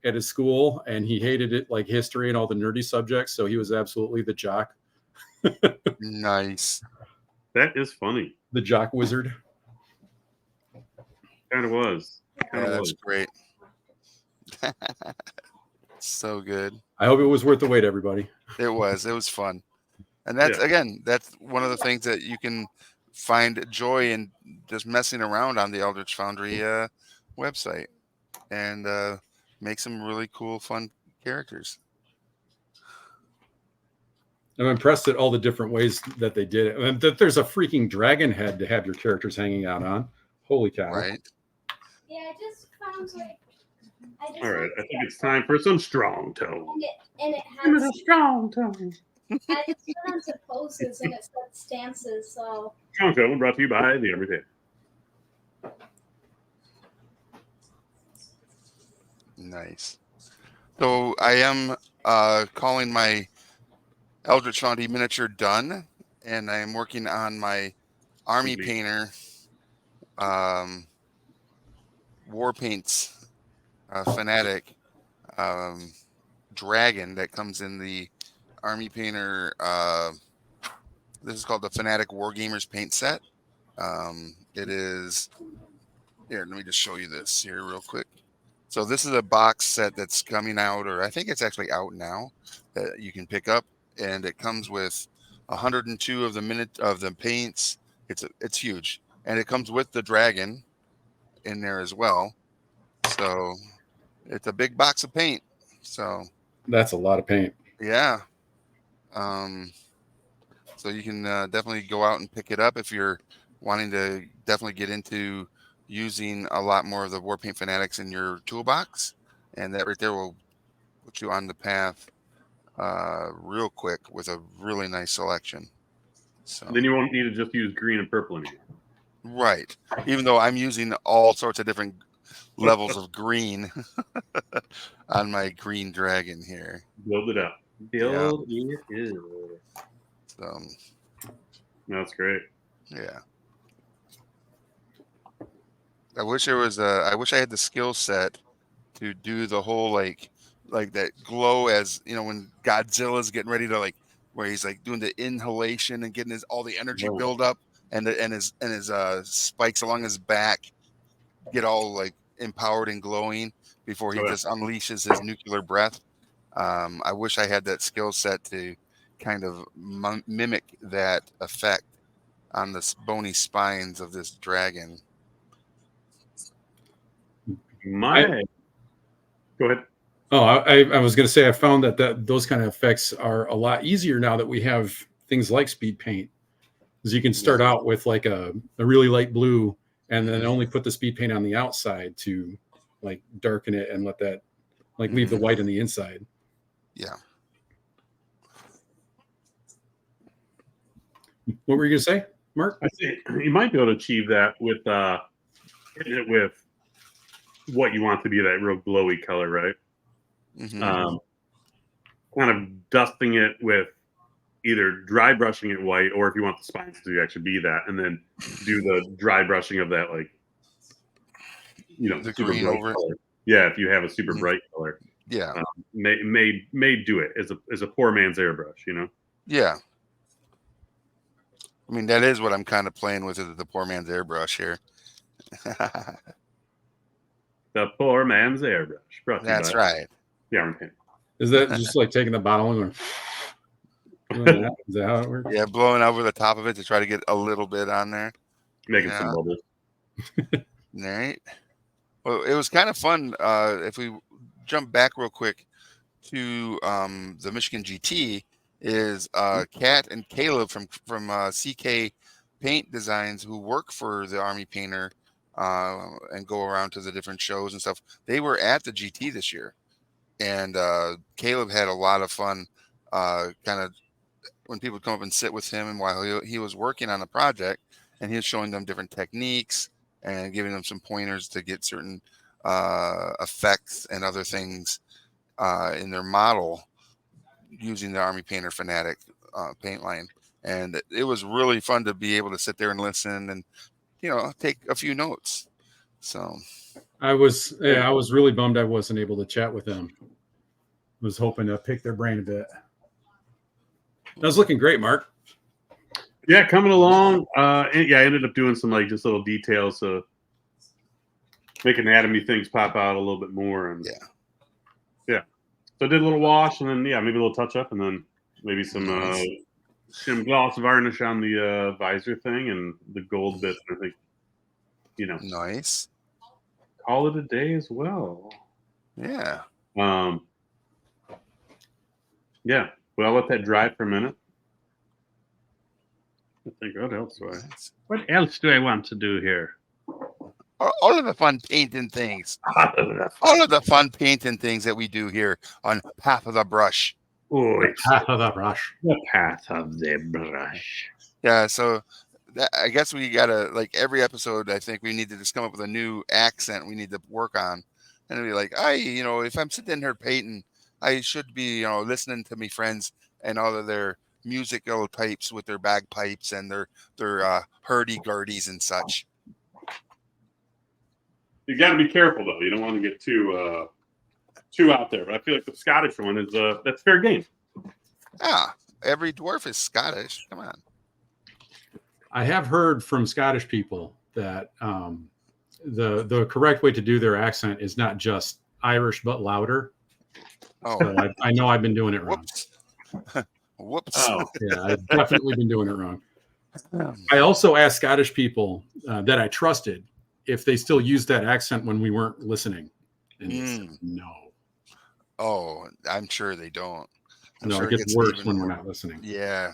at his school, and he hated it like history and all the nerdy subjects, so he was absolutely the jock, Nice. That is funny. the jock wizard. Kind of was. Yeah, Kind of that's was. great. So good. I hope it was worth the wait, everybody. It was fun. And that's again, that's one of the things that you can find joy in, just messing around on the Eldritch Foundry website and make some really cool, fun characters. I'm impressed at all the different ways that they did it. And that there's a freaking dragon head to have your characters hanging out on. Holy cow. Right. Yeah, I just found like I just All right, want I think it's time for some strong tone. and it Give it has a strong tone. I just put onto poses and it said stances, so Strong tone brought to you by the Everyday. Nice. So I am calling my Eldritch Foundry miniature done, and I am working on my Army Sweet. Painter War Paints Fanatic dragon that comes in the Army Painter. This is called the Fanatic Wargamers paint set. It is here. Let me just show you this here real quick. So this is a box set that's coming out, or I think it's actually out now, that you can pick up, and it comes with 102 of the paints. It's huge, and it comes with the dragon in there as well. So it's a big box of paint. So That's a lot of paint. yeah. So you can definitely go out and pick it up if you're wanting to definitely get into using a lot more of the War Paint Fanatics in your toolbox. And that right there will put you on the path real quick with a really nice selection. So Then you won't need to just use green and purple anymore. right. Even though I'm using all sorts of different levels of green on my green dragon here. Build it up. Build it up. So That's great. yeah. I wish I had the skill set to do the whole like that glow, as you know, when Godzilla's getting ready to where he's like doing the inhalation and getting all the energy Whoa. build up, and his spikes along his back get all like empowered and glowing before he Oh, yeah. just unleashes his nuclear breath. I wish I had that skill set to kind of mimic that effect on the bony spines of this dragon. Go ahead. Oh, I was going to say I found that those kind of effects are a lot easier now that we have things like speed paint, because you can start out with like a really light blue and then only put the speed paint on the outside to like darken it and let that like leave the white on the inside. Yeah. What were you going to say, Mark? I say you might be able to achieve that with hitting it with what you want to be that real glowy color, right? Mm-hmm. Kind of dusting it with either dry brushing it white, or if you want the spines to actually be that, and then do the dry brushing of that, like, you know, The super green bright over it. color. Yeah, if you have a super bright color, Yeah. may do it as a poor man's airbrush, you know. Yeah. I mean, that is what I'm kind of playing with, is the poor man's airbrush here. The poor man's airbrush. Brought to you That's by right. the Army Paint. Is that just like taking the bottle and doing that? Is that how it works? Yeah, blowing over the top of it to try to get a little bit on there. Making Yeah. some bubbles. Right. Well, it was kind of fun. If we jump back real quick to the Michigan GT, is Kat and Caleb from CK Paint Designs, who work for the Army Painter and go around to the different shows and stuff. They were at the GT this year, and Caleb had a lot of fun kind of when people come up and sit with him, and while he was working on a project, and he was showing them different techniques and giving them some pointers to get certain effects and other things in their model using the Army Painter Fanatic paint line. And it was really fun to be able to sit there and listen and, you know, take a few notes. So I was really bummed I wasn't able to chat with them. Was hoping to pick their brain a bit. That was looking great, Mark. Yeah, coming along. I ended up doing some like just little details to make anatomy things pop out a little bit more, and yeah. So I did a little wash, and then maybe a little touch up, and then maybe some gloss varnish on the visor thing and the gold bits. I think, you know, nice. Call it a day as well. Yeah. Yeah. Well, I'll let that dry for a minute. I think what else do I want to do here? all of the fun painting things, all of the fun painting things that we do here on Path of the Brush. Oh, it's Half of that rush. the path of the brush. Yeah, so I guess we gotta, like, every episode, I think we need to just come up with a new accent we need to work on, and be like, if I'm sitting here painting, I should be, listening to me friends and all of their musical types with their bagpipes and their hurdy-gurdies and such. You got to be careful though. You don't want to get too out there. But I feel like the Scottish one is that's fair game. Ah, every dwarf is Scottish. Come on. I have heard from Scottish people that the correct way to do their accent is not just Irish but louder. Oh, So I know I've been doing it wrong. whoops. Whoops. Oh, Yeah, I've definitely been doing it wrong. I also asked Scottish people that I trusted if they still used that accent when we weren't listening. And they said, no. Oh, I'm sure they don't. I'm No, sure it gets worse even when we're more- not listening. Yeah.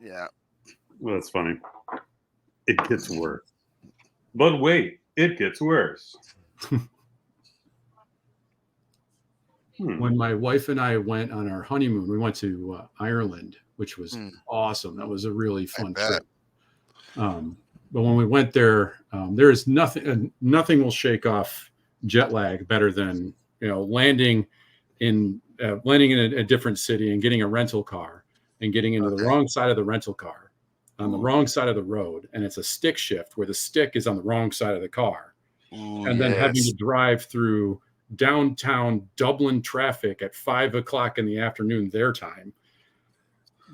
Yeah. well, that's funny. It gets worse. But wait, it gets worse. When my wife and I went on our honeymoon, we went to Ireland, which was Hmm. awesome. That was a really fun bet. trip. But when we went there, there is nothing will shake off jet lag better than landing in a different city and getting a rental car and getting into the Okay. wrong side of the rental car on the Ooh. wrong side of the road, and it's a stick shift where the stick is on the wrong side of the car, Ooh, and then having yes. to drive through downtown Dublin traffic at 5 o'clock in the afternoon their time.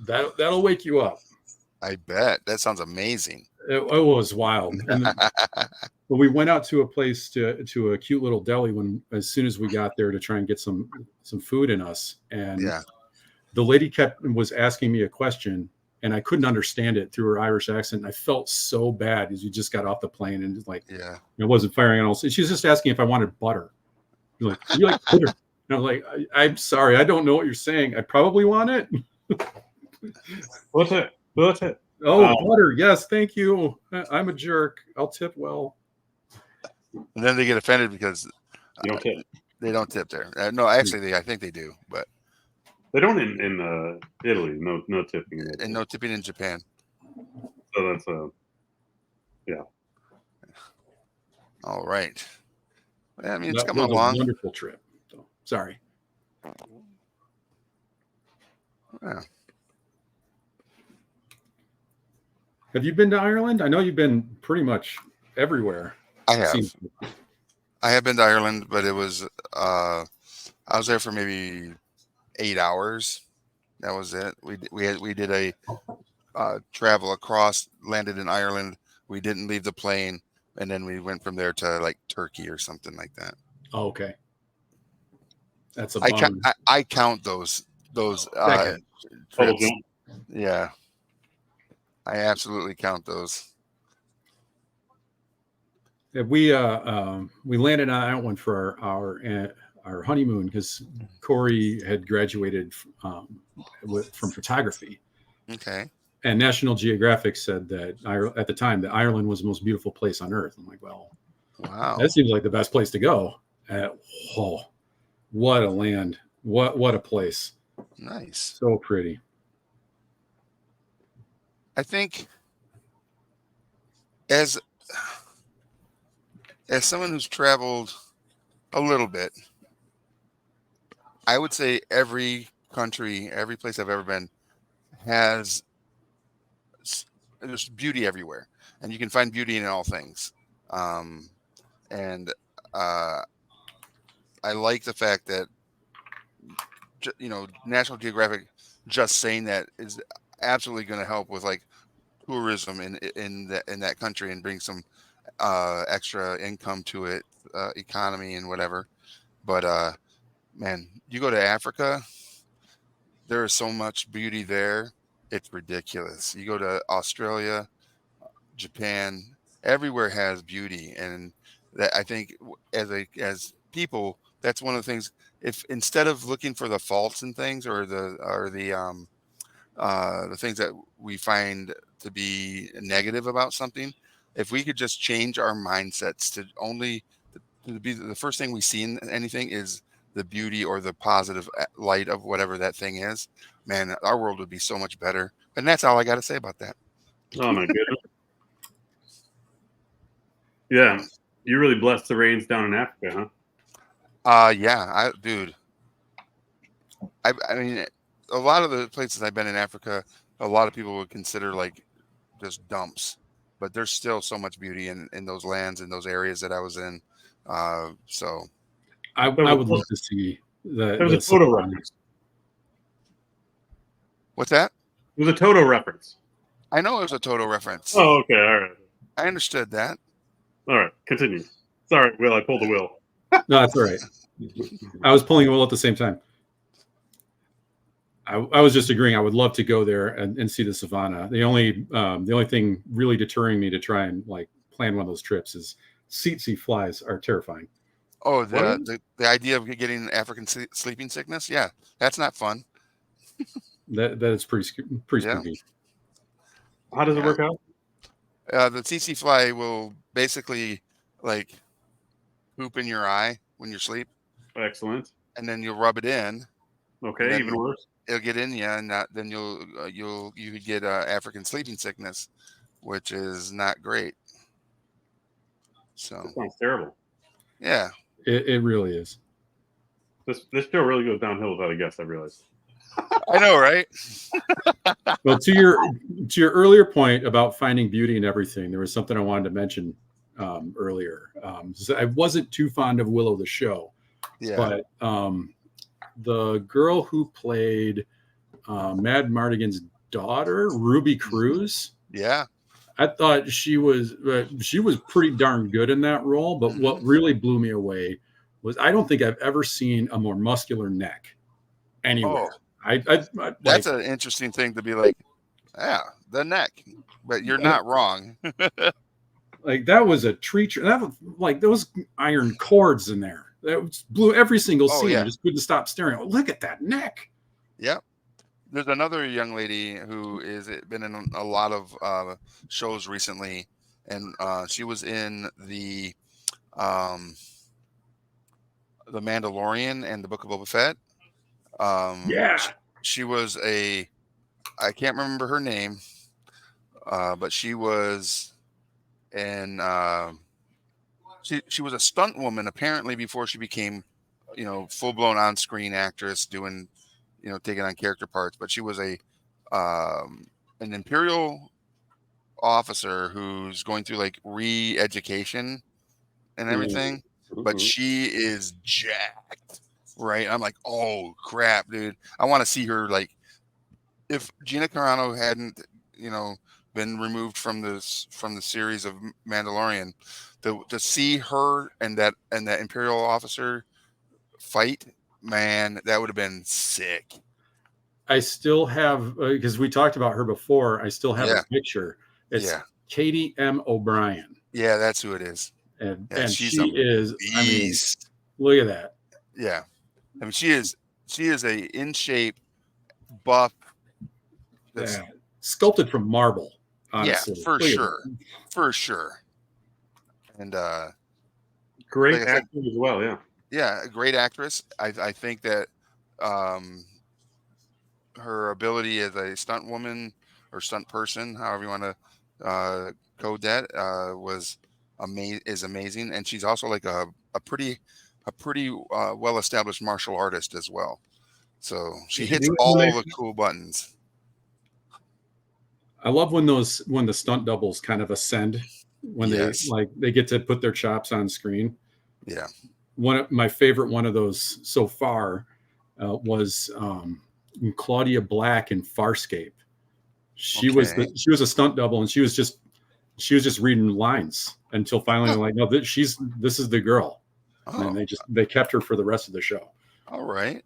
That'll wake you up. I bet. That sounds amazing. It was wild. And but we went out to a place to a cute little deli as soon as we got there to try and get some food in us. And Yeah. the lady was asking me a question and I couldn't understand it through her Irish accent. I felt so bad because we just got off the plane and just like Yeah. it wasn't firing on all. She was just asking if I wanted butter. You're like, you like butter? And I was like, I'm sorry, I don't know what you're saying. I probably want it. What's it? What's it? Oh, butter. Yes, thank you. I'm a jerk. I'll tip well. And then they get offended because You don't tip. they don't tip there. No, actually, I think they do, but They don't in Italy. No tipping. In Italy. and no tipping in Japan. So that's All right. I mean, it's That coming was a along. wonderful trip. So, sorry. Yeah. Have you been to Ireland? I know you've been pretty much everywhere. I have. Seems- I have been to Ireland, but it was I was there for maybe 8 hours. That was it. We did a travel across, landed in Ireland. We didn't leave the plane, and then we went from there to like Turkey or something like that. Oh, okay. That's a I bummer. count those Second. Double trips. jump. Yeah, I absolutely count those. Yeah, we landed on that one for our honeymoon because Corey had graduated from photography, Okay. and National Geographic said that at the time that Ireland was the most beautiful place on earth. I'm like, well, Wow. that seems like the best place to go. What a land! What a place! Nice. So pretty. I think as someone who's traveled a little bit, I would say every country, every place I've ever been has there's beauty everywhere, and you can find beauty in all things. And I like the fact that National Geographic just saying that is absolutely going to help with like tourism in that country and bring some extra income to it, economy and whatever. But man, you go to Africa, there is so much beauty there. It's ridiculous. You go to Australia, Japan, everywhere has beauty, and that I think as people, that's one of the things. If instead of looking for the faults in things or the things that we find to be negative about something, if we could just change our mindsets to only to be the first thing we see in anything is the beauty or the positive light of whatever that thing is, man, our world would be so much better. And that's all I got to say about that. Oh my goodness. Yeah, you really blessed the rains down in Africa, huh? Yeah, dude, I mean, a lot of the places I've been in Africa, a lot of people would consider like just dumps, but there's still so much beauty in those lands, in those areas that I was in. So I would love to see That was a Toto savannah. reference. what's that? It was a Toto reference. I know it was a Toto reference. Oh, okay, all right. I understood that. All right, continue. Sorry, Will, I pulled the Will. No, that's all right. I was pulling a will at the same time. I was just agreeing. I would love to go there and see the savannah. The only thing really deterring me to try and like plan one of those trips is tsetse flies are terrifying. Oh, What? the idea of getting African sleeping sickness. Yeah, that's not fun. That is pretty Yeah. spooky. How does it Yeah. work out? The tsetse fly will basically like poop in your eye when you sleep, Excellent. and then you'll rub it in. Okay, Then- even worse. It'll get in you, and then you could get African sleeping sickness, which is not great. So That sounds terrible. yeah, It really is. This show really goes downhill without a guest, I realized. I know, right? Well, to your earlier point about finding beauty in everything, there was something I wanted to mention earlier. So I wasn't too fond of Willow the show, Yeah. but the girl who played Mad Mardigan's daughter, Ruby Cruz, Yeah. I thought she was pretty darn good in that role. But what really blew me away was I don't think I've ever seen a more muscular neck anywhere. Oh, I that's an interesting thing to be like. Yeah, the neck, but you're not wrong. like that was a tree. That was like those iron cords in there. That blew every single Oh, scene. yeah. I just couldn't stop staring. Oh, look at that neck. Yep. There's another young lady who is been in a lot of shows recently, and she was in the Mandalorian and the Book of Boba Fett. Yeah. She was I can't remember her name, but she was in she was a stunt woman apparently before she became, full blown on screen actress doing, taking on character parts. But she was an Imperial officer who's going through like re-education and everything. But she is jacked, right? I'm like, oh crap, dude! I want to see her. Like, if Gina Carano hadn't, been removed from the series of Mandalorian, to see her and that Imperial officer fight, man, that would have been sick. I still have because we talked about her before. I still have Yeah. a picture. It's Yeah. Katie M. O'Brien, Yeah, that's who it is. and Yeah, and she's she a is. I mean, Beast. look at that. Yeah, I mean, she is a in shape, buff. That's, Yeah. Sculpted from marble. Honestly, yeah, for Look at sure, that. for sure. And Great Like I said- acting as well, yeah. yeah, a great actress. I think that her ability as a stunt woman or stunt person, however you want to code that, is amazing. And she's also like a pretty well established martial artist as well. So she Did she hits do all MMA? the cool buttons. I love when the stunt doubles kind of ascend when Yes. they get to put their chops on screen. Yeah. One of my favorite one of those so far was Claudia Black in Farscape. She was a stunt double, and she was just reading lines until finally they're like, no, this is the girl, Oh, and they kept her for the rest of the show. all right.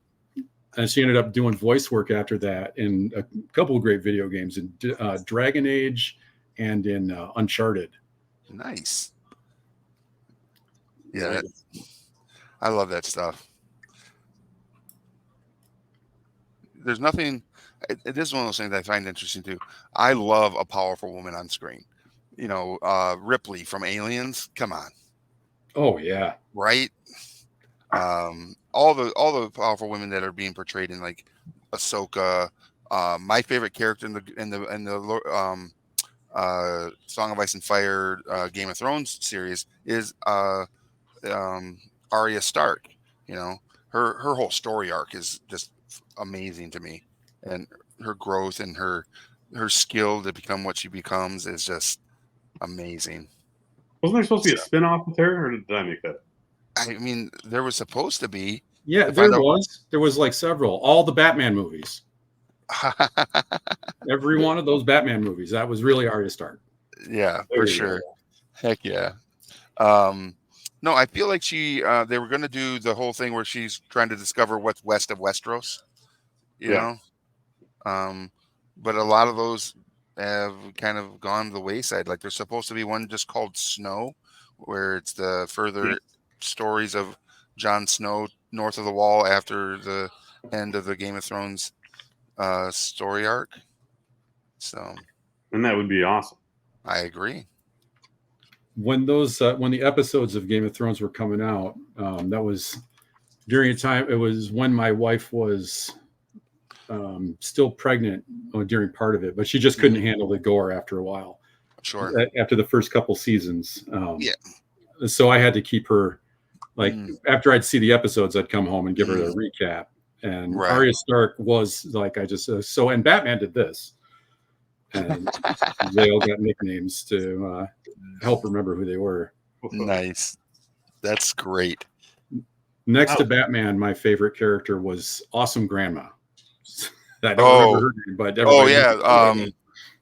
And she ended up doing voice work after that in a couple of great video games in Dragon Age and in Uncharted. Nice. Yeah, I love that stuff. There's nothing. This is one of those things I find interesting too. I love a powerful woman on screen. Ripley from Aliens. Come on, Oh yeah. right? All the powerful women that are being portrayed in like Ahsoka. My favorite character in the Song of Ice and Fire Game of Thrones series is Arya Stark. Her whole story arc is just amazing to me, and her growth and her skill to become what she becomes is just amazing. Wasn't there supposed to be a spin-off with her, or did I make that? I mean, there was supposed to be. Yeah, To there find out- was like several, all the Batman movies. Every one of those Batman movies. That was really Arya Stark. Yeah, There for you sure. go. Heck yeah. No, I feel like they were going to do the whole thing where she's trying to discover what's west of Westeros, you Yeah. know? But a lot of those have kind of gone to the wayside. Like there's supposed to be one just called Snow, where it's the further Yeah. stories of Jon Snow north of the Wall after the end of the Game of Thrones story arc. So And that would be awesome. I agree. When the episodes of Game of Thrones were coming out, that was during a time. It was when my wife was still pregnant during part of it, but she just couldn't handle the gore after a while. Sure. After the first couple seasons, Yeah. So I had to keep her. Like after I'd see the episodes, I'd come home and give her a recap. And Right. Arya Stark was like, and Batman did this. And they all got nicknames to help remember who they were. Nice. That's great. Next to Oh. Batman, my favorite character was Awesome Grandma. I don't remember her name, but everybody knows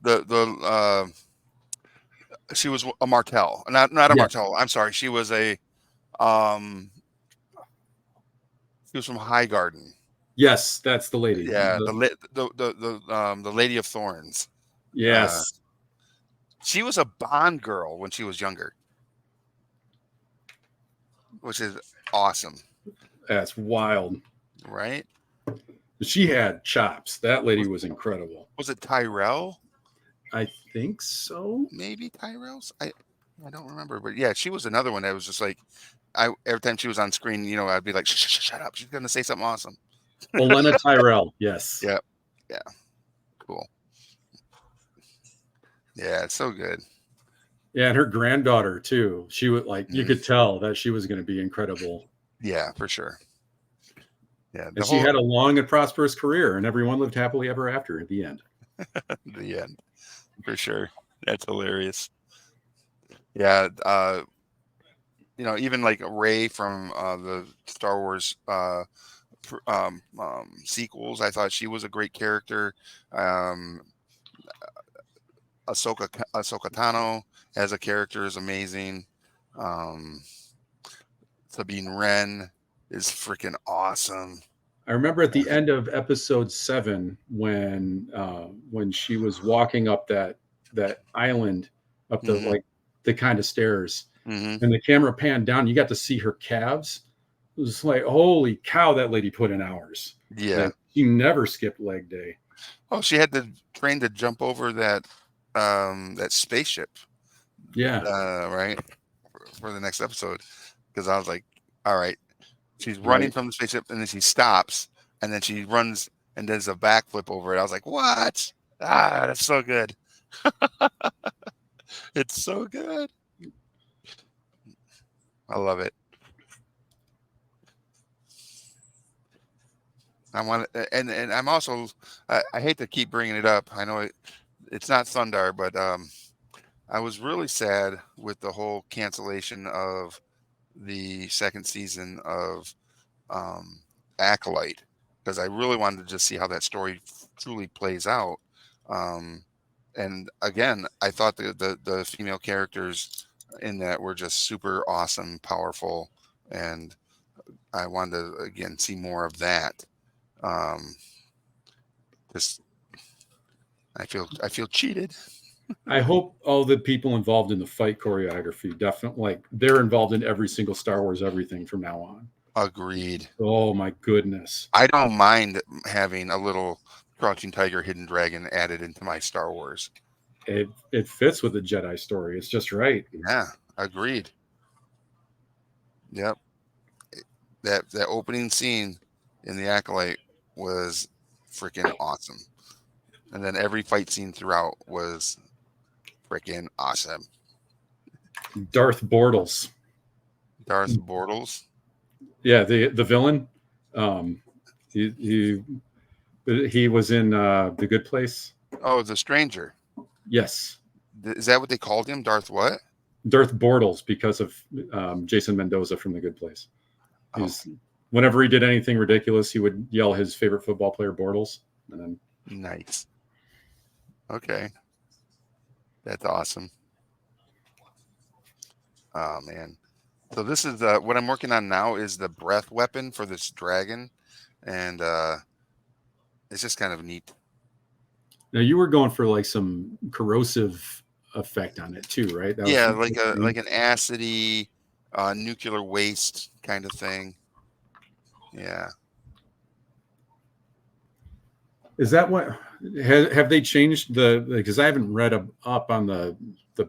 the she was a Martell, not a Yeah. Martell. I'm sorry, she was a she was from Highgarden. Yes, that's the lady. Yeah, the Lady of Thorns. Yes. She was a Bond girl when she was younger, which is awesome, That's wild. right? She had chops. That lady was incredible. Was it Tyrell? I think so. Maybe Tyrell's. I don't remember, but yeah, she was another one that was just like every time she was on screen, I'd be like, shut up, she's gonna say something awesome. Olenna Tyrell. Yes. Yeah. Cool. Yeah, it's so good. Yeah, and her granddaughter too. She would you could tell that she was going to be incredible. Yeah, for sure. Yeah, And she had a long and prosperous career, and everyone lived happily ever after at the end. the end, for sure. That's hilarious. Yeah, even like Rey from the Star Wars sequels, I thought she was a great character. Ahsoka Tano as a character is amazing. Sabine Wren is freaking awesome. I remember at the end of episode 7 when she was walking up that island up the kind of stairs, and the camera panned down. You got to see her calves. It was like, holy cow, that lady put in hours. Yeah. Like, she never skipped leg day. Oh, she had to train to jump over that spaceship. Yeah. Right. For the next episode, because I was like, all right, she's running from the spaceship, and then she stops, and then she runs and does a backflip over it. I was like, what? That's so good. It's so good. I love it. I want it, and I'm also I hate to keep bringing it up. I know it's not Sundar, but I was really sad with the whole cancellation of the second season of Acolyte, because I really wanted to just see how that story truly plays out. And again, I thought the female characters in that were just super awesome, powerful, and I wanted to again see more of that. Just I feel cheated. I hope all the people involved in the fight choreography definitely they're involved in every single Star Wars everything from now on. Agreed. Oh my goodness. I don't mind having a little Crouching Tiger, Hidden Dragon added into my Star Wars. it fits with the Jedi story. It's just right. Yeah, agreed. Yep. That opening scene in the Acolyte was freaking awesome. And then every fight scene throughout was freaking awesome. Darth Bortles. Darth Bortles. Yeah, the villain. He was in The Good Place. Oh, the Stranger. Yes, Is that what they called him? Darth what? Darth Bortles, because of Jason Mendoza from The Good Place. Whenever he did anything ridiculous, he would yell his favorite football player, Bortles. And then, Nice. Okay. That's awesome. Oh, man. So this is what I'm working on now is the breath weapon for this dragon. And it's just kind of neat. now you were going for like some corrosive effect on it too, right? That was Yeah, something- like an acidy nuclear waste kind of thing. Yeah. Is that what have they changed the? Because I haven't read up on the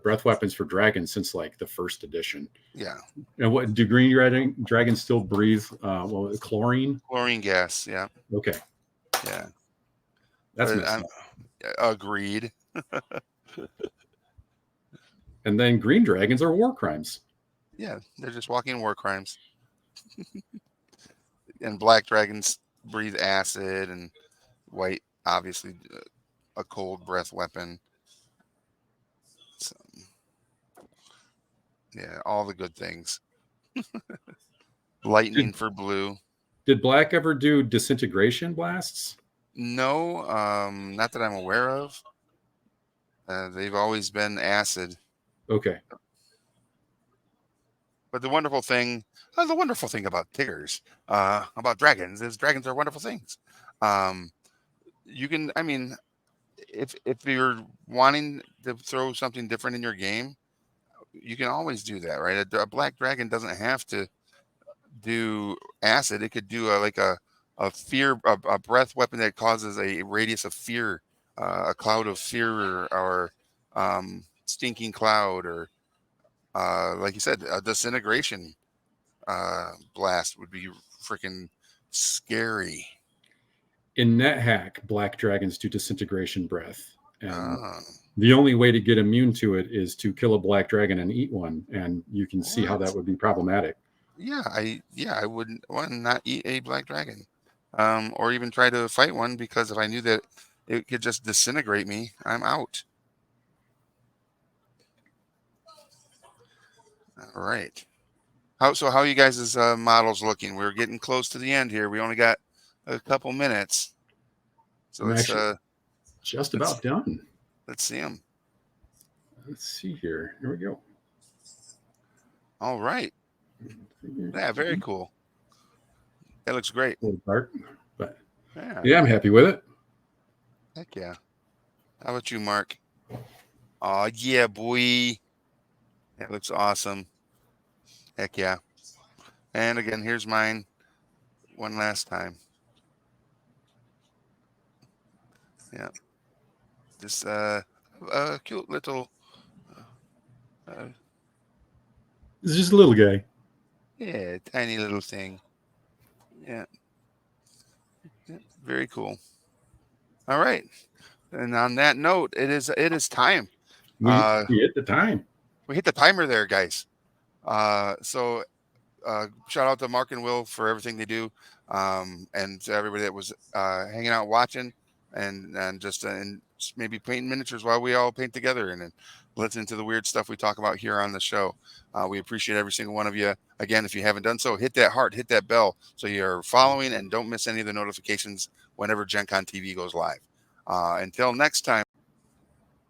breath weapons for dragons since like the first edition. Yeah. And what do green dragons still breathe? Chlorine. Chlorine gas. Yeah. Okay, Yeah. that's But messed I'm- up. Agreed. And then green dragons are war crimes. Yeah. They're just walking war crimes. And black dragons breathe acid, and white, obviously, a cold breath weapon. So, yeah, all the good things. Lightning for blue. Did black ever do disintegration blasts? No, not that I'm aware of. They've always been acid. Okay. But the wonderful thing about tigers, about dragons, is dragons are wonderful things. You can, I mean, if you're wanting to throw something different in your game, you can always do that, right? A black dragon doesn't have to do acid. It could do a fear, a breath weapon that causes a radius of fear, a cloud of fear, or stinking cloud, or like you said, a disintegration blast would be freaking scary. In NetHack, black dragons do disintegration breath. And Ah, the only way to get immune to it is to kill a black dragon and eat one. And you can see how What? that would be problematic. yeah, I wouldn't want to not eat a black dragon, or even try to fight one, because if I knew that it could just disintegrate me, I'm out. All right. How are you guys' models looking? We're getting close to the end here. We only got a couple minutes, so I'm let's actually just about done. see them. Let's see here. Here we go. All right. Yeah, very cool. That looks great. Little part, but Yeah. yeah, I'm happy with it. Heck yeah. How about you, Mark? Oh yeah, boy. That looks awesome. Heck yeah. And again, here's mine one last time. Yeah. This cute little It's just a little guy. yeah, tiny little thing. Yeah. Yeah, very cool. All right. And on that note, it is time. We hit the time. We hit the timer there, guys. So shout out to Mark and Will for everything they do, and to everybody that was hanging out watching, and just maybe painting miniatures while we all paint together, and then listen to the weird stuff we talk about here on the show. We appreciate every single one of you. Again, if you haven't done so, hit that heart, hit that bell, so you're following and don't miss any of the notifications whenever Gen Con TV goes live. Until next time.